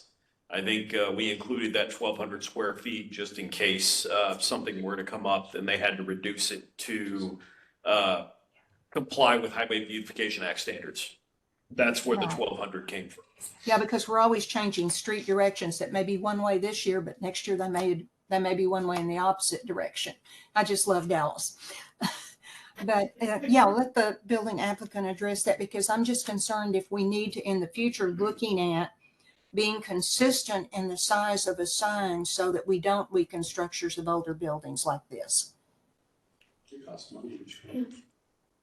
I think we included that 1,200 square feet just in case something were to come up and they had to reduce it to comply with Highway Beautification Act standards. That's where the 1,200 came from. Yeah, because we're always changing street directions. That may be one way this year, but next year they may be one way in the opposite direction. I just love Dallas. But yeah, let the building applicant address that because I'm just concerned if we need to in the future looking at being consistent in the size of a sign so that we don't weaken structures of older buildings like this.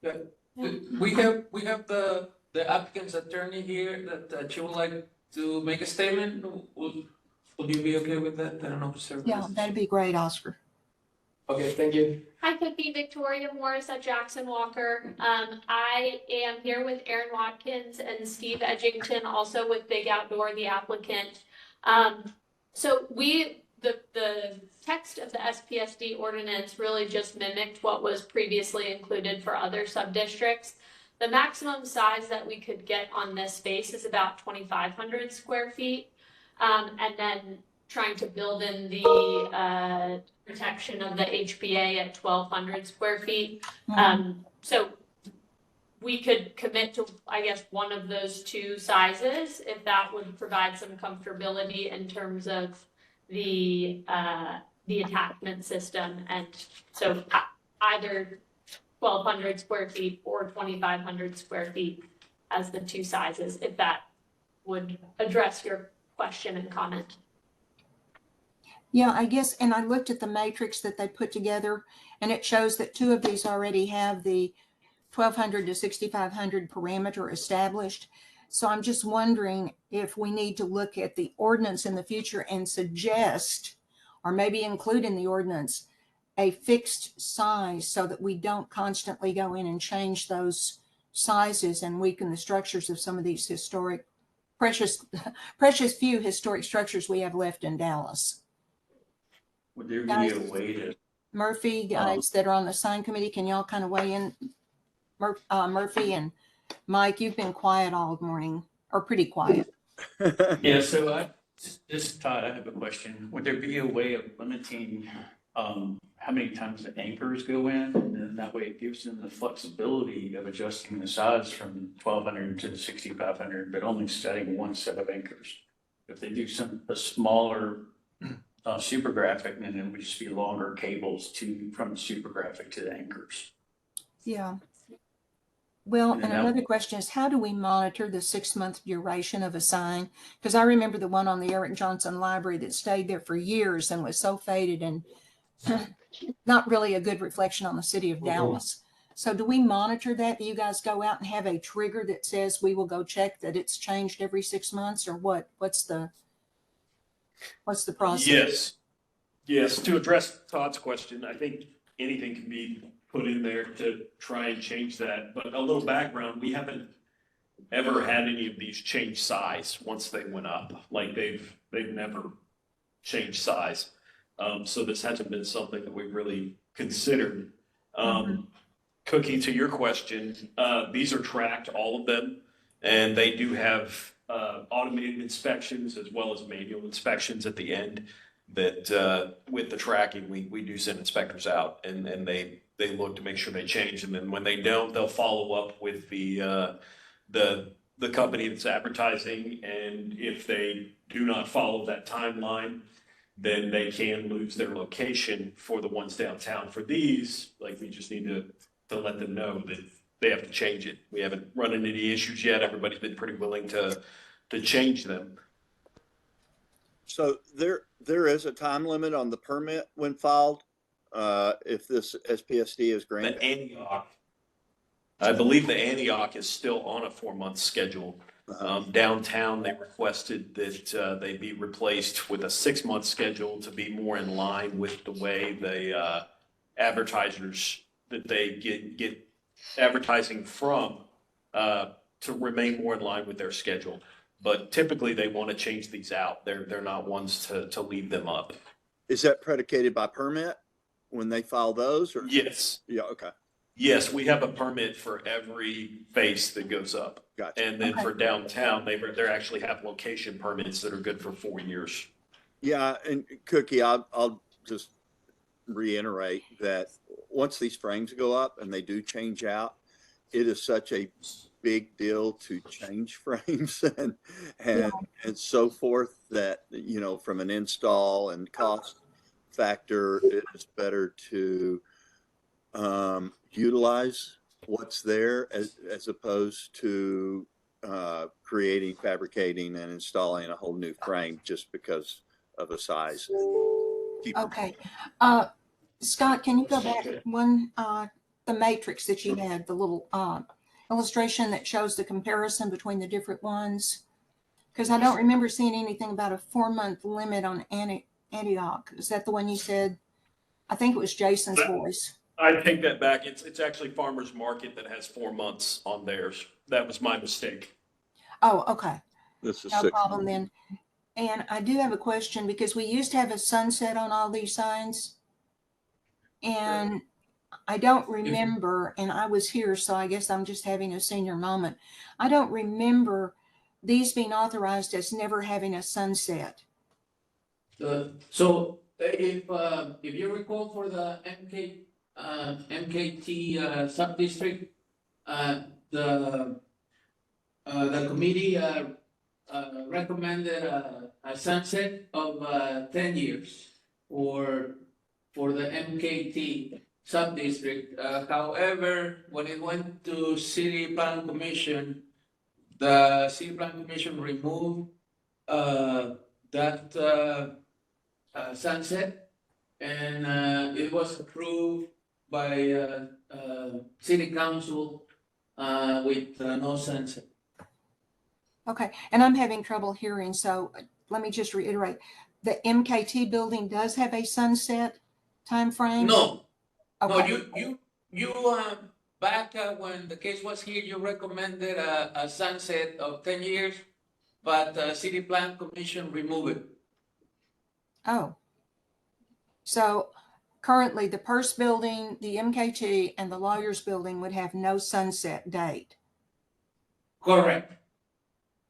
Yeah. We have the applicant's attorney here that she would like to make a statement. Would you be okay with that? I don't know, sir. Yeah, that'd be great, Oscar. Okay, thank you. Hi, Cookie. Victoria Morris at Jackson Walker. I am here with Aaron Watkins and Steve Edgington, also with Big Outdoor, the applicant. So the text of the SPSD ordinance really just mimicked what was previously included for other sub-districts. The maximum size that we could get on this space is about 2,500 square feet. And then trying to build in the protection of the HPA at 1,200 square feet. So we could commit to, I guess, one of those two sizes if that would provide some comfortability in terms of the attachment system. And so either 1,200 square feet or 2,500 square feet as the two sizes, if that would address your question and comment. Yeah, I guess, and I looked at the matrix that they put together, and it shows that two of these already have the 1,200 to 6,500 parameter established. So I'm just wondering if we need to look at the ordinance in the future and suggest, or maybe include in the ordinance, a fixed size so that we don't constantly go in and change those sizes and weaken the structures of some of these historic, precious few historic structures we have left in Dallas. Would there be Guys? a way to, Murphy, guys that are on the sign committee, can y'all kind of weigh in? Murphy and Mike, you've been quiet all morning, or pretty quiet. yeah, so Todd, I have a question. Would there be a way of limiting, how many times the anchors go in? And then that way it gives them the flexibility of adjusting the size from 1,200 to 6,500, but only setting one set of anchors. If they do a smaller super graphic, then it would just be longer cables from the super graphic to the anchors. Yeah. Well, And and that- another question is, how do we monitor the 6-month duration of a sign? Because I remember the one on the Eric Johnson Library that stayed there for years and was so faded and not really a good reflection on the city of Dallas. So do we monitor that? Do you guys go out and have a trigger that says we will go check that it's changed every 6 months, or what? What's the process? Yes, to address Todd's question, I think anything can be put in there to try and change that. But a little background, we haven't ever had any of these change size once they went up. Like they've never changed size. So this hasn't been something that we've really considered. Cookie, to your question, these are tracked, all of them, and they do have automated inspections as well as manual inspections at the end. That with the tracking, we do send inspectors out, and they look to make sure they change. And then when they don't, they'll follow up with the company that's advertising. And if they do not follow that timeline, then they can lose their location for the ones downtown. For these, like, we just need to let them know that they have to change it. We haven't run into any issues yet. Everybody's been pretty willing to change them. So there is a time limit on the permit when filed, if this SPSD is The granted. Antioch, I believe the Antioch is still on a 4-month schedule. Downtown, they requested that they be replaced with a 6-month schedule to be more in line with the way the advertisers that they get advertising from to remain more in line with their schedule. But typically, they want to change these out. They're not ones to leave them up. Is that predicated by permit when they file those, or? Yes. Yeah, okay, Yes, we have a permit for every face that goes up. gotcha. And then for downtown, they actually have location permits that are good for 4 years. Yeah, and Cookie, I'll just reiterate that once these frames go up and they do change out, it is such a big deal to change frames and so forth that, you know, from an install and cost factor, it's better to utilize what's there as opposed to creating, fabricating, and installing a whole new frame just because of a size. Okay. Scott, can you go back one, the matrix that you had, the little illustration that shows the comparison between the different ones? Because I don't remember seeing anything about a 4-month limit on Antioch. Is that the one you said? I think it was Jason's voice. I take that back. It's actually Farmers Market that has 4 months on theirs. That was my mistake. Oh, okay. This is No 6 problem then. And I do have a question because we used to have a sunset on all these signs. And I don't remember, and I was here, so I guess I'm just having a senior moment. I don't remember these being authorized as never having a sunset. So if you recall for the MKT sub-district, the committee recommended a sunset of 10 years for the MKT sub-district. However, when it went to City Plan Commission, the City Plan Commission removed that sunset, and it was approved by City Council with no sunset. Okay, and I'm having trouble hearing, so let me just reiterate. The MKT building does have a sunset timeframe? No, no, Okay, back when the case was here, you recommended a sunset of 10 years, but the city plan commission removed it. oh. So currently, the Purse building, the MKT, and the Lawyers building would have no sunset date. Correct.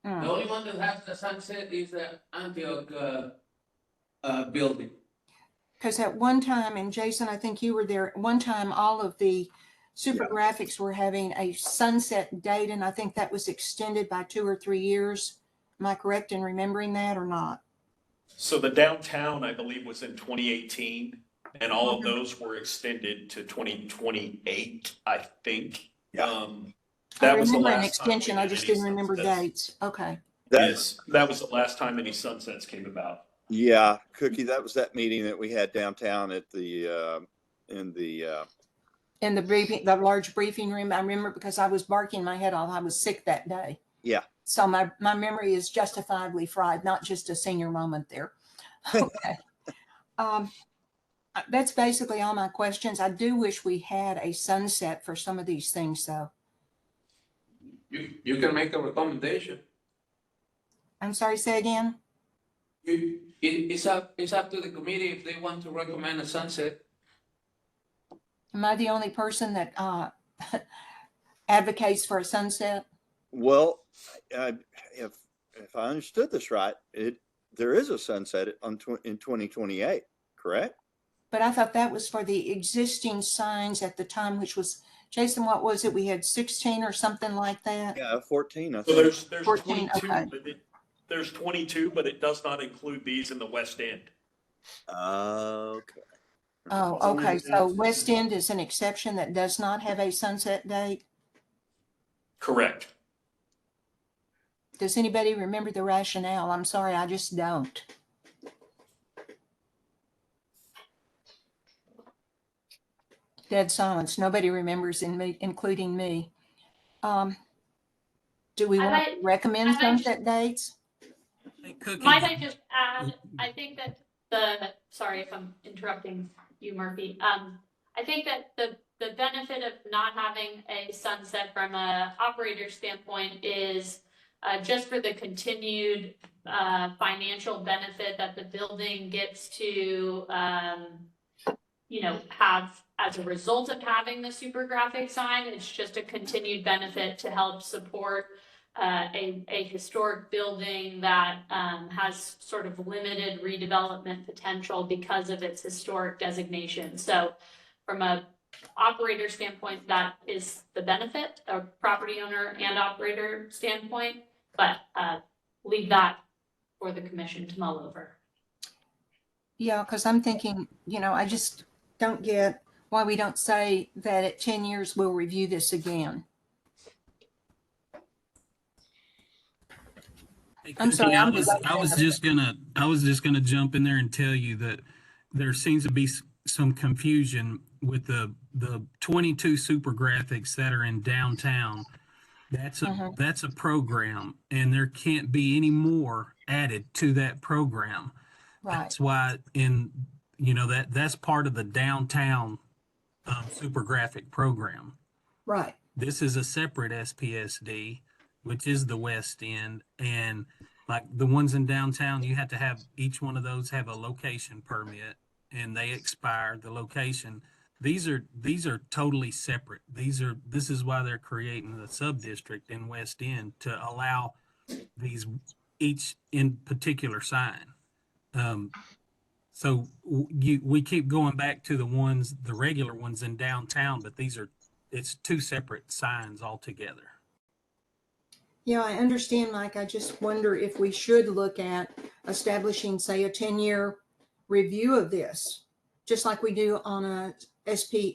Hmm. The only one that has the sunset is the Antioch building. Because at one time, and Jason, I think you were there, at one time, all of the super graphics were having a sunset date, and I think that was extended by 2 or 3 years. Am I correct in remembering that or not? So the downtown, I believe, was in 2018, and all of those were extended to 2028, I think. Yeah. That I was the remember an last time we extension, I had just any didn't remember sunsets. dates. Okay. Yes, that was the last time any sunsets came about. Yeah, Cookie, that was that meeting that we had downtown at the, in the, In the briefing, the large briefing room, I remember because I was barking my head off. I was sick that day. yeah. So my memory is justifiably fried, not just a senior moment there. Okay. That's basically all my questions. I do wish we had a sunset for some of these things, though. You can make a recommendation. I'm sorry, say again? It's up to the committee if they want to recommend a sunset. Am I the only person that advocates for a sunset? Well, if I understood this right, there is a sunset in 2028, correct? But I thought that was for the existing signs at the time, which was, Jason, what was it? We had 16 or something like that? Yeah, 14, I So think. there's 14, 22, okay. but there's 22, but it does not include these in the West End. Okay. Oh, okay. So West End is an exception that does not have a sunset date. Correct. Does anybody remember the rationale? I'm sorry, I just don't. Dead silence. Nobody remembers, including me. Do we I want to might- recommend I might- sunset dates? Might I just add, I think that sorry if I'm interrupting you, Murphy. I think that the benefit of not having a sunset from a operator standpoint is just for the continued financial benefit that the building gets to have as a result of having the super graphic sign. It's just a continued benefit to help support a historic building that has sort of limited redevelopment potential because of its historic designation. So from a operator standpoint, that is the benefit, a property owner and operator standpoint, but leave that for the commission to mull over. Yeah, because I'm thinking, I just don't get why we don't say that at 10 years we'll review this again. Hey, I'm Cookie, sorry, I I'm was just gonna jump in there and tell you that there seems to be some confusion with the 22 super graphics that are in downtown. That's a program, and there can't be any more added to that program. Right. That's why that's part of the downtown super graphic program. Right. This is a separate SPSD, which is the West End, and like the ones in downtown, you have to have each one of those have a location permit, and they expire the location. These are totally separate. This is why they're creating the sub-district in West End to allow these each in particular sign. So we keep going back to the regular ones in downtown, but it's two separate signs altogether. Yeah, I understand, Mike. I just wonder if we should look at establishing, say, a 10-year review of this, just like we do on a SP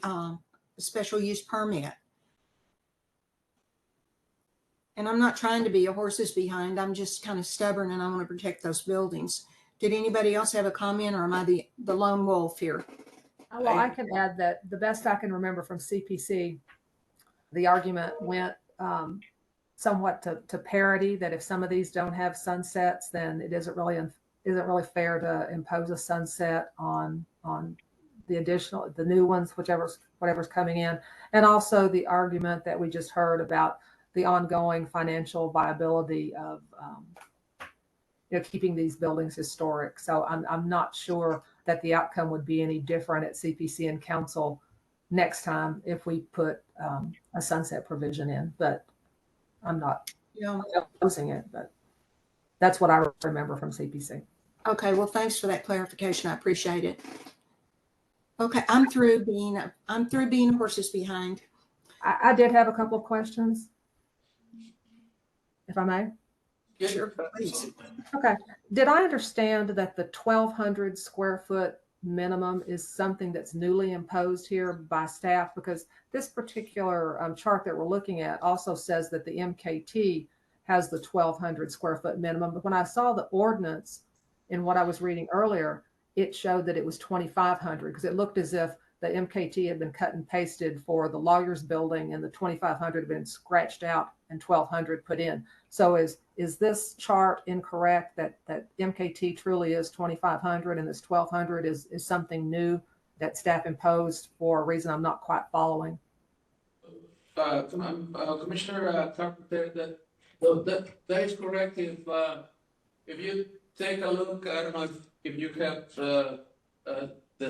special use permit. And I'm not trying to be a horses behind. I'm just kind of stubborn and I want to protect those buildings. Did anybody else have a comment, or am I the lone wolf here? Well, I can add that the best I can remember from CPC, the argument went somewhat to parity, that if some of these don't have sunsets, then it isn't really fair to impose a sunset on the new ones, whatever's coming in. And also the argument that we just heard about the ongoing financial viability of keeping these buildings historic. So I'm not sure that the outcome would be any different at CPC and council next time if we put a sunset provision in, but I'm not opposing it, but that's what I remember from CPC. Okay, well, thanks for that clarification. I appreciate it. Okay, I'm through being horses behind. I did have a couple of questions, if I may. Sure, please. Okay. Did I understand that the 1,200 square foot minimum is something that's newly imposed here by staff? Because this particular chart that we're looking at also says that the MKT has the 1,200 square foot minimum. But when I saw the ordinance in what I was reading earlier, it showed that it was 2,500 because it looked as if the MKT had been cut and pasted for the lawyer's building and the 2,500 had been scratched out and 1,200 put in. So is this chart incorrect that MKT truly is 2,500 and this 1,200 is something that staff imposed for a reason I'm not quite following? Commissioner Carpenter, that is correct. If you take a look, I don't know if you have the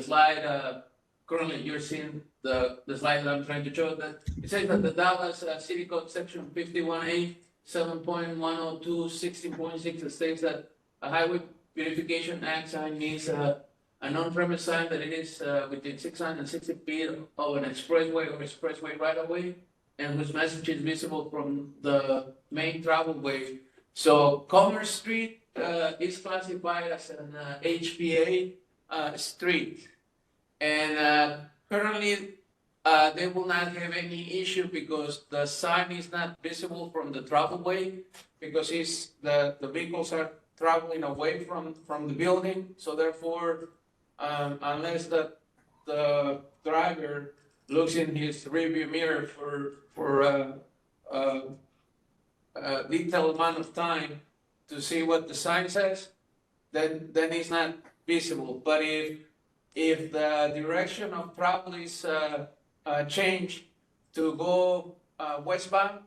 slide. Currently, you're seeing the slide that I'm trying to show. That it says that the Dallas City Code Section 51A 7.102 16.6 states that a Highway Beautification Act sign needs a on-premise sign that it is within 660 feet of an expressway or expressway right of way, and whose message is visible from the main travel way. So Commerce Street is classified as an HPA street. And currently, they will not have any issue because the sign is not visible from the travelway because the vehicles are traveling away from the building. So therefore, unless the driver looks in his rearview mirror for a detailed amount of time to see what the sign says, then it's not visible. But if the direction of travel is changed to go westbound,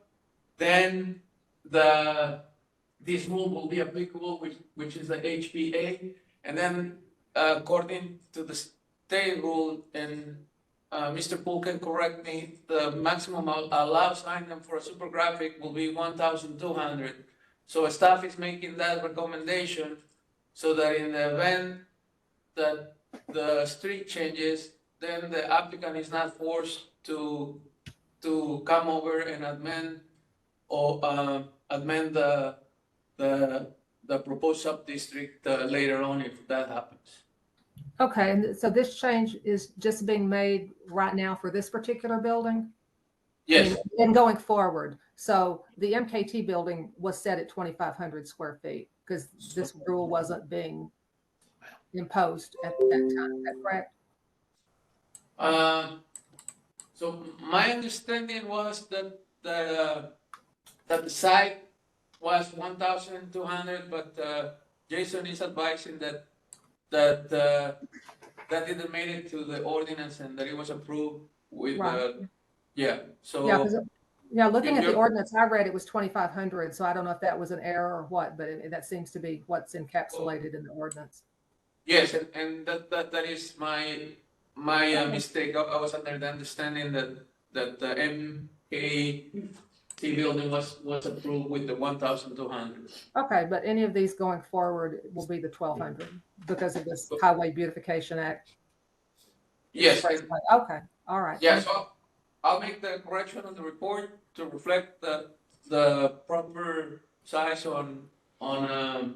then this rule will be applicable, which is the HPA. And then according to the state rule, and Mr. Poole can correct me, the maximum allowed sign for a super graphic will be 1,200. So staff is making that recommendation so that in the event that the street changes, then the applicant is not forced to come over and amend the proposed sub-district later on if that happens. Okay, and so this change is just being made right now for this particular building? Yes. And going forward. So the MKT building was set at 2,500 square feet because this rule wasn't being imposed at that time. Is that correct? So my understanding was that the site was 1,200, but Jason is advising that didn't make it to the ordinance and that it was approved with Right. So looking at the ordinance I read, it was 2,500. So I don't know if that was an error or what, but that seems to be what's encapsulated in the ordinance. yes, and that is my mistake. I was under the understanding that the MKT building was approved with the 1,200. Okay, but any of these going forward will be the 1,200 because of this Highway Beautification Act. Yes. Okay, all right. Yeah, so I'll make the correction on the report to reflect the proper size on AT.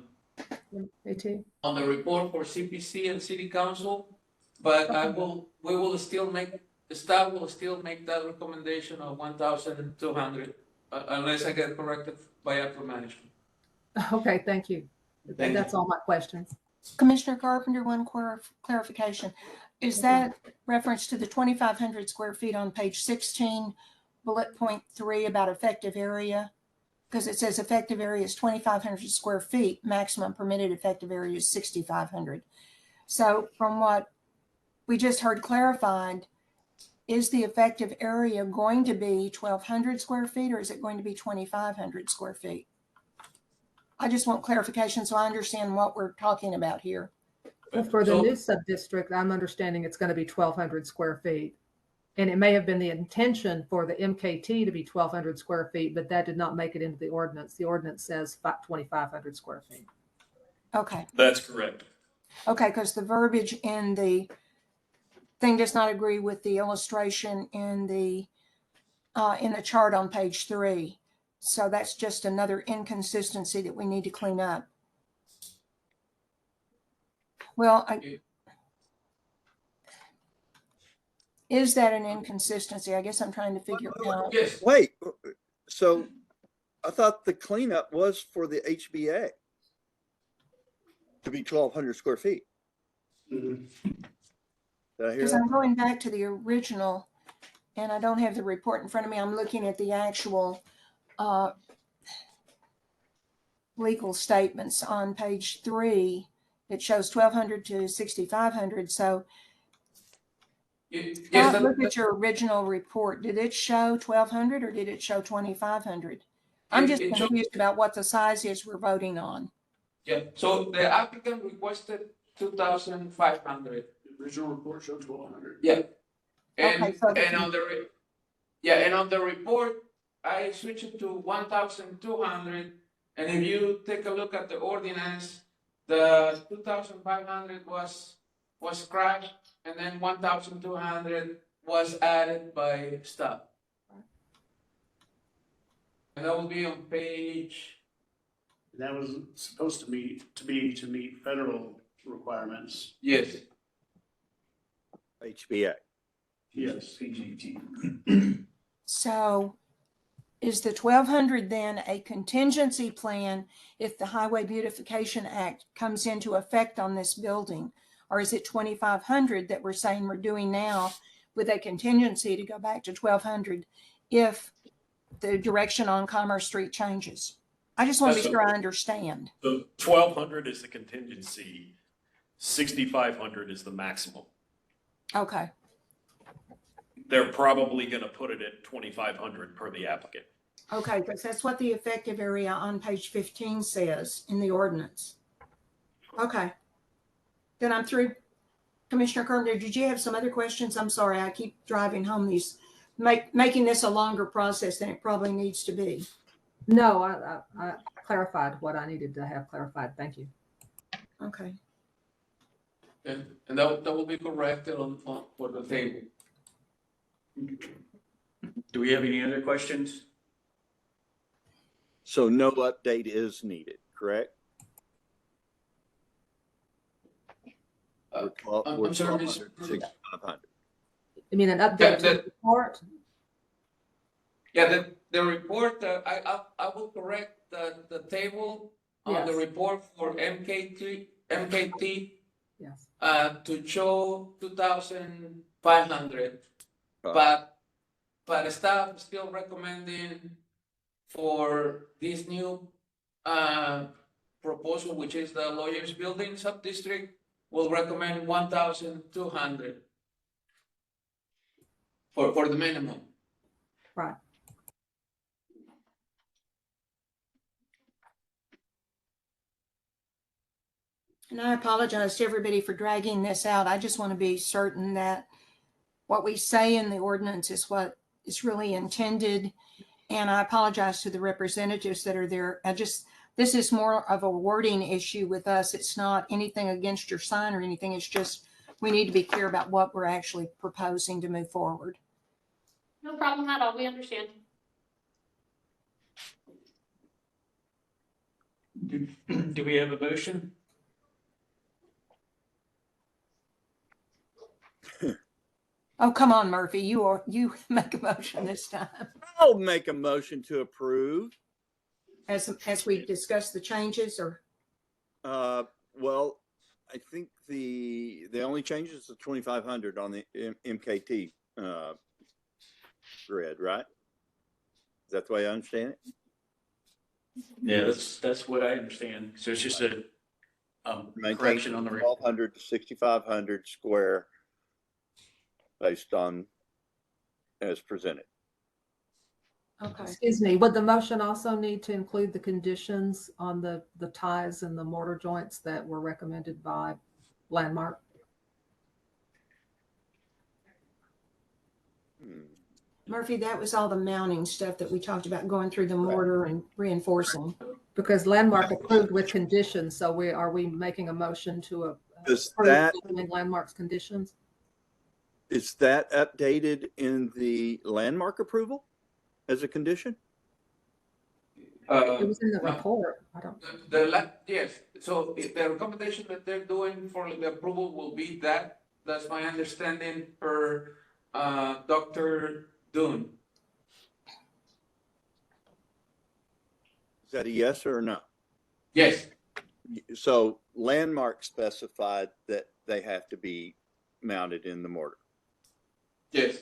on the report for CPC and City Council, but the staff will still make that recommendation of 1,200 unless I get corrected by upper management. Okay, thank you. That's all my questions. Commissioner Carpenter, one clarification. Is that reference to the 2,500 square feet on page 16, bullet point 3 about effective area? because it says effective area is 2,500 square feet, maximum permitted effective area is 6,500. So from what we just heard clarified, is the effective area going to be 1,200 square feet or is it going to be 2,500 square feet? I just want clarification so I understand what we're talking about here. Well, for the So- new sub-district, I'm understanding it's going to be 1,200 square feet. And it may have been the intention for the MKT to be 1,200 square feet, but that did not make it into the ordinance. The ordinance says 2,500 square feet. Okay. That's correct. Okay, because the verbiage in the thing does not agree with the illustration in the chart on page 3. So that's just another inconsistency that we need to clean up. Well, is that an inconsistency? I guess I'm trying to figure out. Yes, Wait, so I thought the cleanup was for the HBA to be 1,200 square feet. Mhm. Did I hear Because that? I'm going back to the original, and I don't have the report in front of me. I'm looking at the actual legal statements on page 3. It shows 1,200 to 6,500. So yes, look at your original report. Did it show 1,200 or did it show 2,500? I'm just it shows- confused about what the size is we're voting on. yeah, so the applicant requested 2,500. The original report showed 1,200. Yeah. And, Okay, so and on the, and on the report, I switched it to 1,200. And if you take a look at the ordinance, the 2,500 was scratched and then 1,200 was added by staff. And that will be on page, And that was supposed to meet federal requirements. yes. HBA. Yes. PGT. So is the 1,200 then a contingency plan if the Highway Beautification Act comes into effect on this building? Or is it 2,500 that we're saying we're doing now with a contingency to go back to 1,200 if the direction on Commerce Street changes? I just want to be That's sure I understand. The 1,200 is the contingency, 6,500 is the maximum. Okay. They're probably gonna put it at 2,500 per the applicant. Okay, because that's what the effective area on page 15 says in the ordinance. Okay. Then I'm through. Commissioner Carpenter, did you have some other questions? I'm sorry, I keep driving home these, making this a longer process than it probably needs to be. No, I clarified what I needed to have clarified. Thank you. Okay. And that will be corrected on for the table. Do we have any other questions? So no update is needed, correct? I'm sorry, Ms. 6,500. You mean an update to the report? Yeah, the report, I will correct the table on the Yes. report for MKT, Yes. to show 2,500. Right. But staff is still recommending for this new, proposal, which is the lawyers building sub-district, will recommend 1,200 for the minimum. Right. And I apologize to everybody for dragging this out. I just want to be certain that what we say in the ordinance is what is really intended. And I apologize to the representatives that are there. This is more of a wording issue with us. It's not anything against your sign or anything. It's just, we need to be clear about what we're actually proposing to move forward. No problem at all. We understand. Do we have a motion? Oh, come on, Murphy. You make a motion this time I'll make a motion to approve. as we discuss the changes or, Well, I think the only change is the 2,500 on the MKT grid, right? Is that the way I understand it? Yeah, that's what I understand. So it's just a, Maintain correction on the. 1,200 to 6,500 square based on as presented. Okay. Excuse me, would the motion also need to include the conditions on the ties and the mortar joints that were recommended by Landmark? Murphy, that was all the mounting stuff that we talked about, going through the mortar and reinforcing. Because Landmark approved with conditions, so are we making a motion to Is approve that, Landmark's conditions? is that updated in the landmark approval as a condition? It was in the report. I don't. Yes, so if the recommendation that they're doing for the approval will be that, that's my understanding per, Dr. Dune. Is that a yes or a no? Yes, So landmark specified that they have to be mounted in the mortar. yes.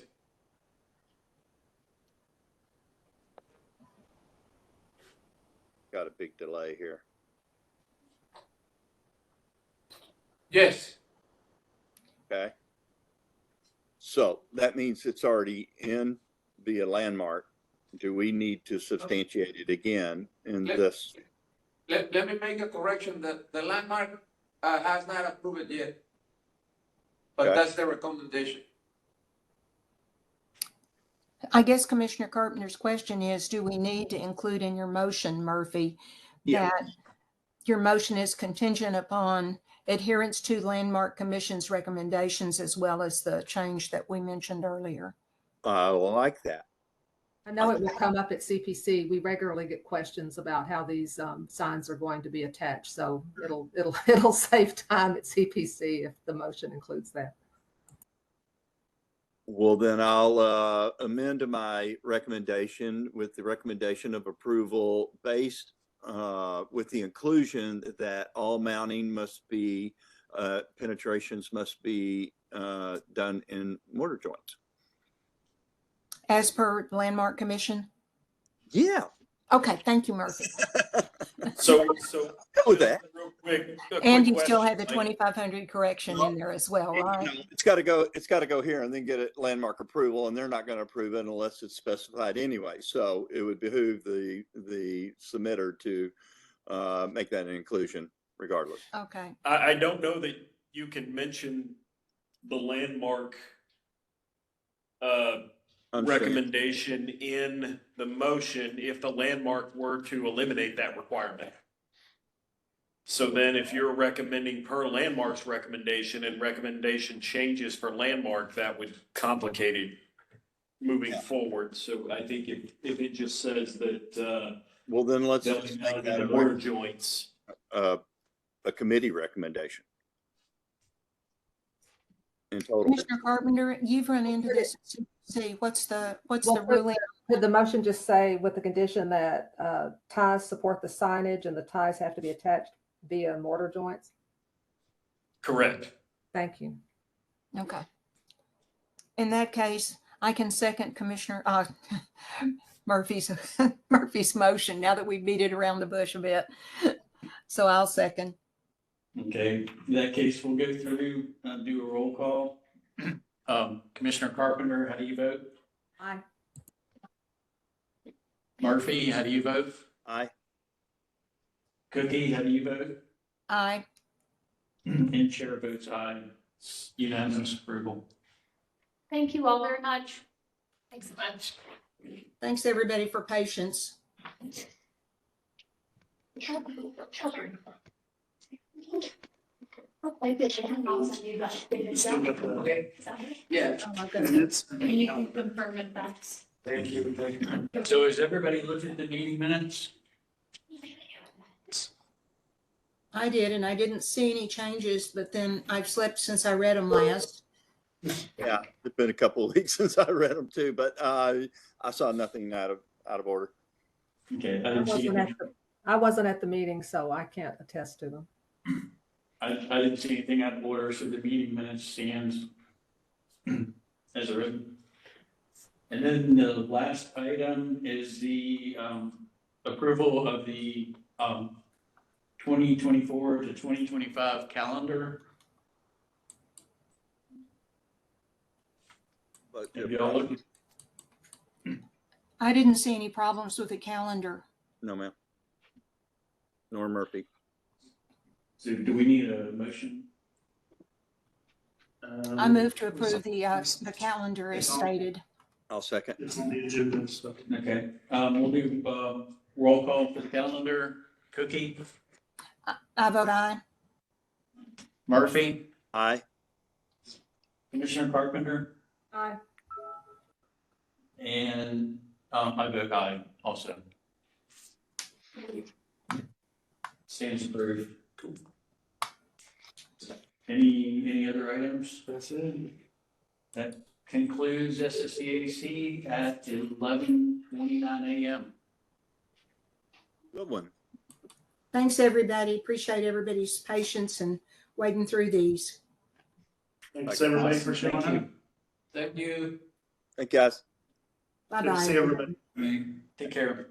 Got a big delay here. Yes, Okay. So that means it's already in via landmark. Do we need to substantiate it again in Yep. this? let me make a correction, that the landmark, has not approved it yet. But Okay. that's the recommendation. I guess Commissioner Carpenter's question is, do we need to include in your motion, Murphy, Yeah. that your motion is contingent upon adherence to Landmark Commission's recommendations as well as the change that we mentioned earlier? I like that. I know it will come up at CPC. We regularly get questions about how these signs are going to be attached. So it'll save time at CPC if the motion includes that. Well, then I'll amend my recommendation with the recommendation of approval based with the inclusion that all mounting must be, penetrations must be done in mortar joints. As per Landmark Commission? Yeah. Okay, thank you, Murphy. So. With that. Real quick, a quick And you still have question. the 2,500 correction in there as well, right? No, it's got to go here and then get it landmark approval, and they're not going to approve it unless it's specified anyway. So it would behoove the submitter to make that an inclusion regardless. Okay. I don't know that you can mention the landmark Understand. recommendation in the motion if the landmark were to eliminate that requirement. So then if you're recommending per landmark's recommendation and recommendation changes for landmark, that would complicate it moving forward. So I think if it just says that, Well, then let's they'll just be make mounted that in the mortar joints. a committee recommendation in total. Commissioner Carpenter, you've run into this. See, what's the ruling? Could the motion just say with the condition that ties support the signage and the ties have to be attached via mortar joints? Correct. Thank you. Okay. In that case, I can second Commissioner Murphy's motion now that we've beat it around the bush a bit. So I'll second. Okay, in that case, we'll go through, do a roll call. Commissioner Carpenter, how do you vote? Aye. Murphy, how do you vote? Aye. Cookie, how do you vote? Aye. And chair votes aye. It's unanimous approval. Thank you all very much. Thanks so much. Thanks, everybody, for patience. Children. Yeah. Can you confirm if that's? Thank you. So has everybody looked at the meeting minutes? I did, and I didn't see any changes, but then I've slept since I read them last. Yeah, it's been a couple of weeks since I read them too, but I saw nothing out of order. Okay, I I didn't see wasn't at the meeting, so I can't attest to them. I didn't see anything out of order, so the meeting minutes stands as written. And then the last item is the approval of the, 2024 to 2025 calendar. But Have y'all looked? I didn't see any problems with the calendar. no, ma'am. Nor Murphy. So do we need a motion? I move to approve the calendar as stated. I'll second. It's on the agenda and stuff. Okay, we'll do, roll call for the calendar. Cookie, I vote aye. Murphy, Aye. Commissioner Carpenter, Aye. and, I vote aye also. Stands approved. Any other items? That's it. That concludes SSCAC at 11:29 a.m. Good one. Thanks, everybody. Appreciate everybody's patience and wading through these. Thanks, everybody, for Awesome. showing Thank up. you. Thank you. Thank you, guys. Good to Bye-bye. see everybody. Take care.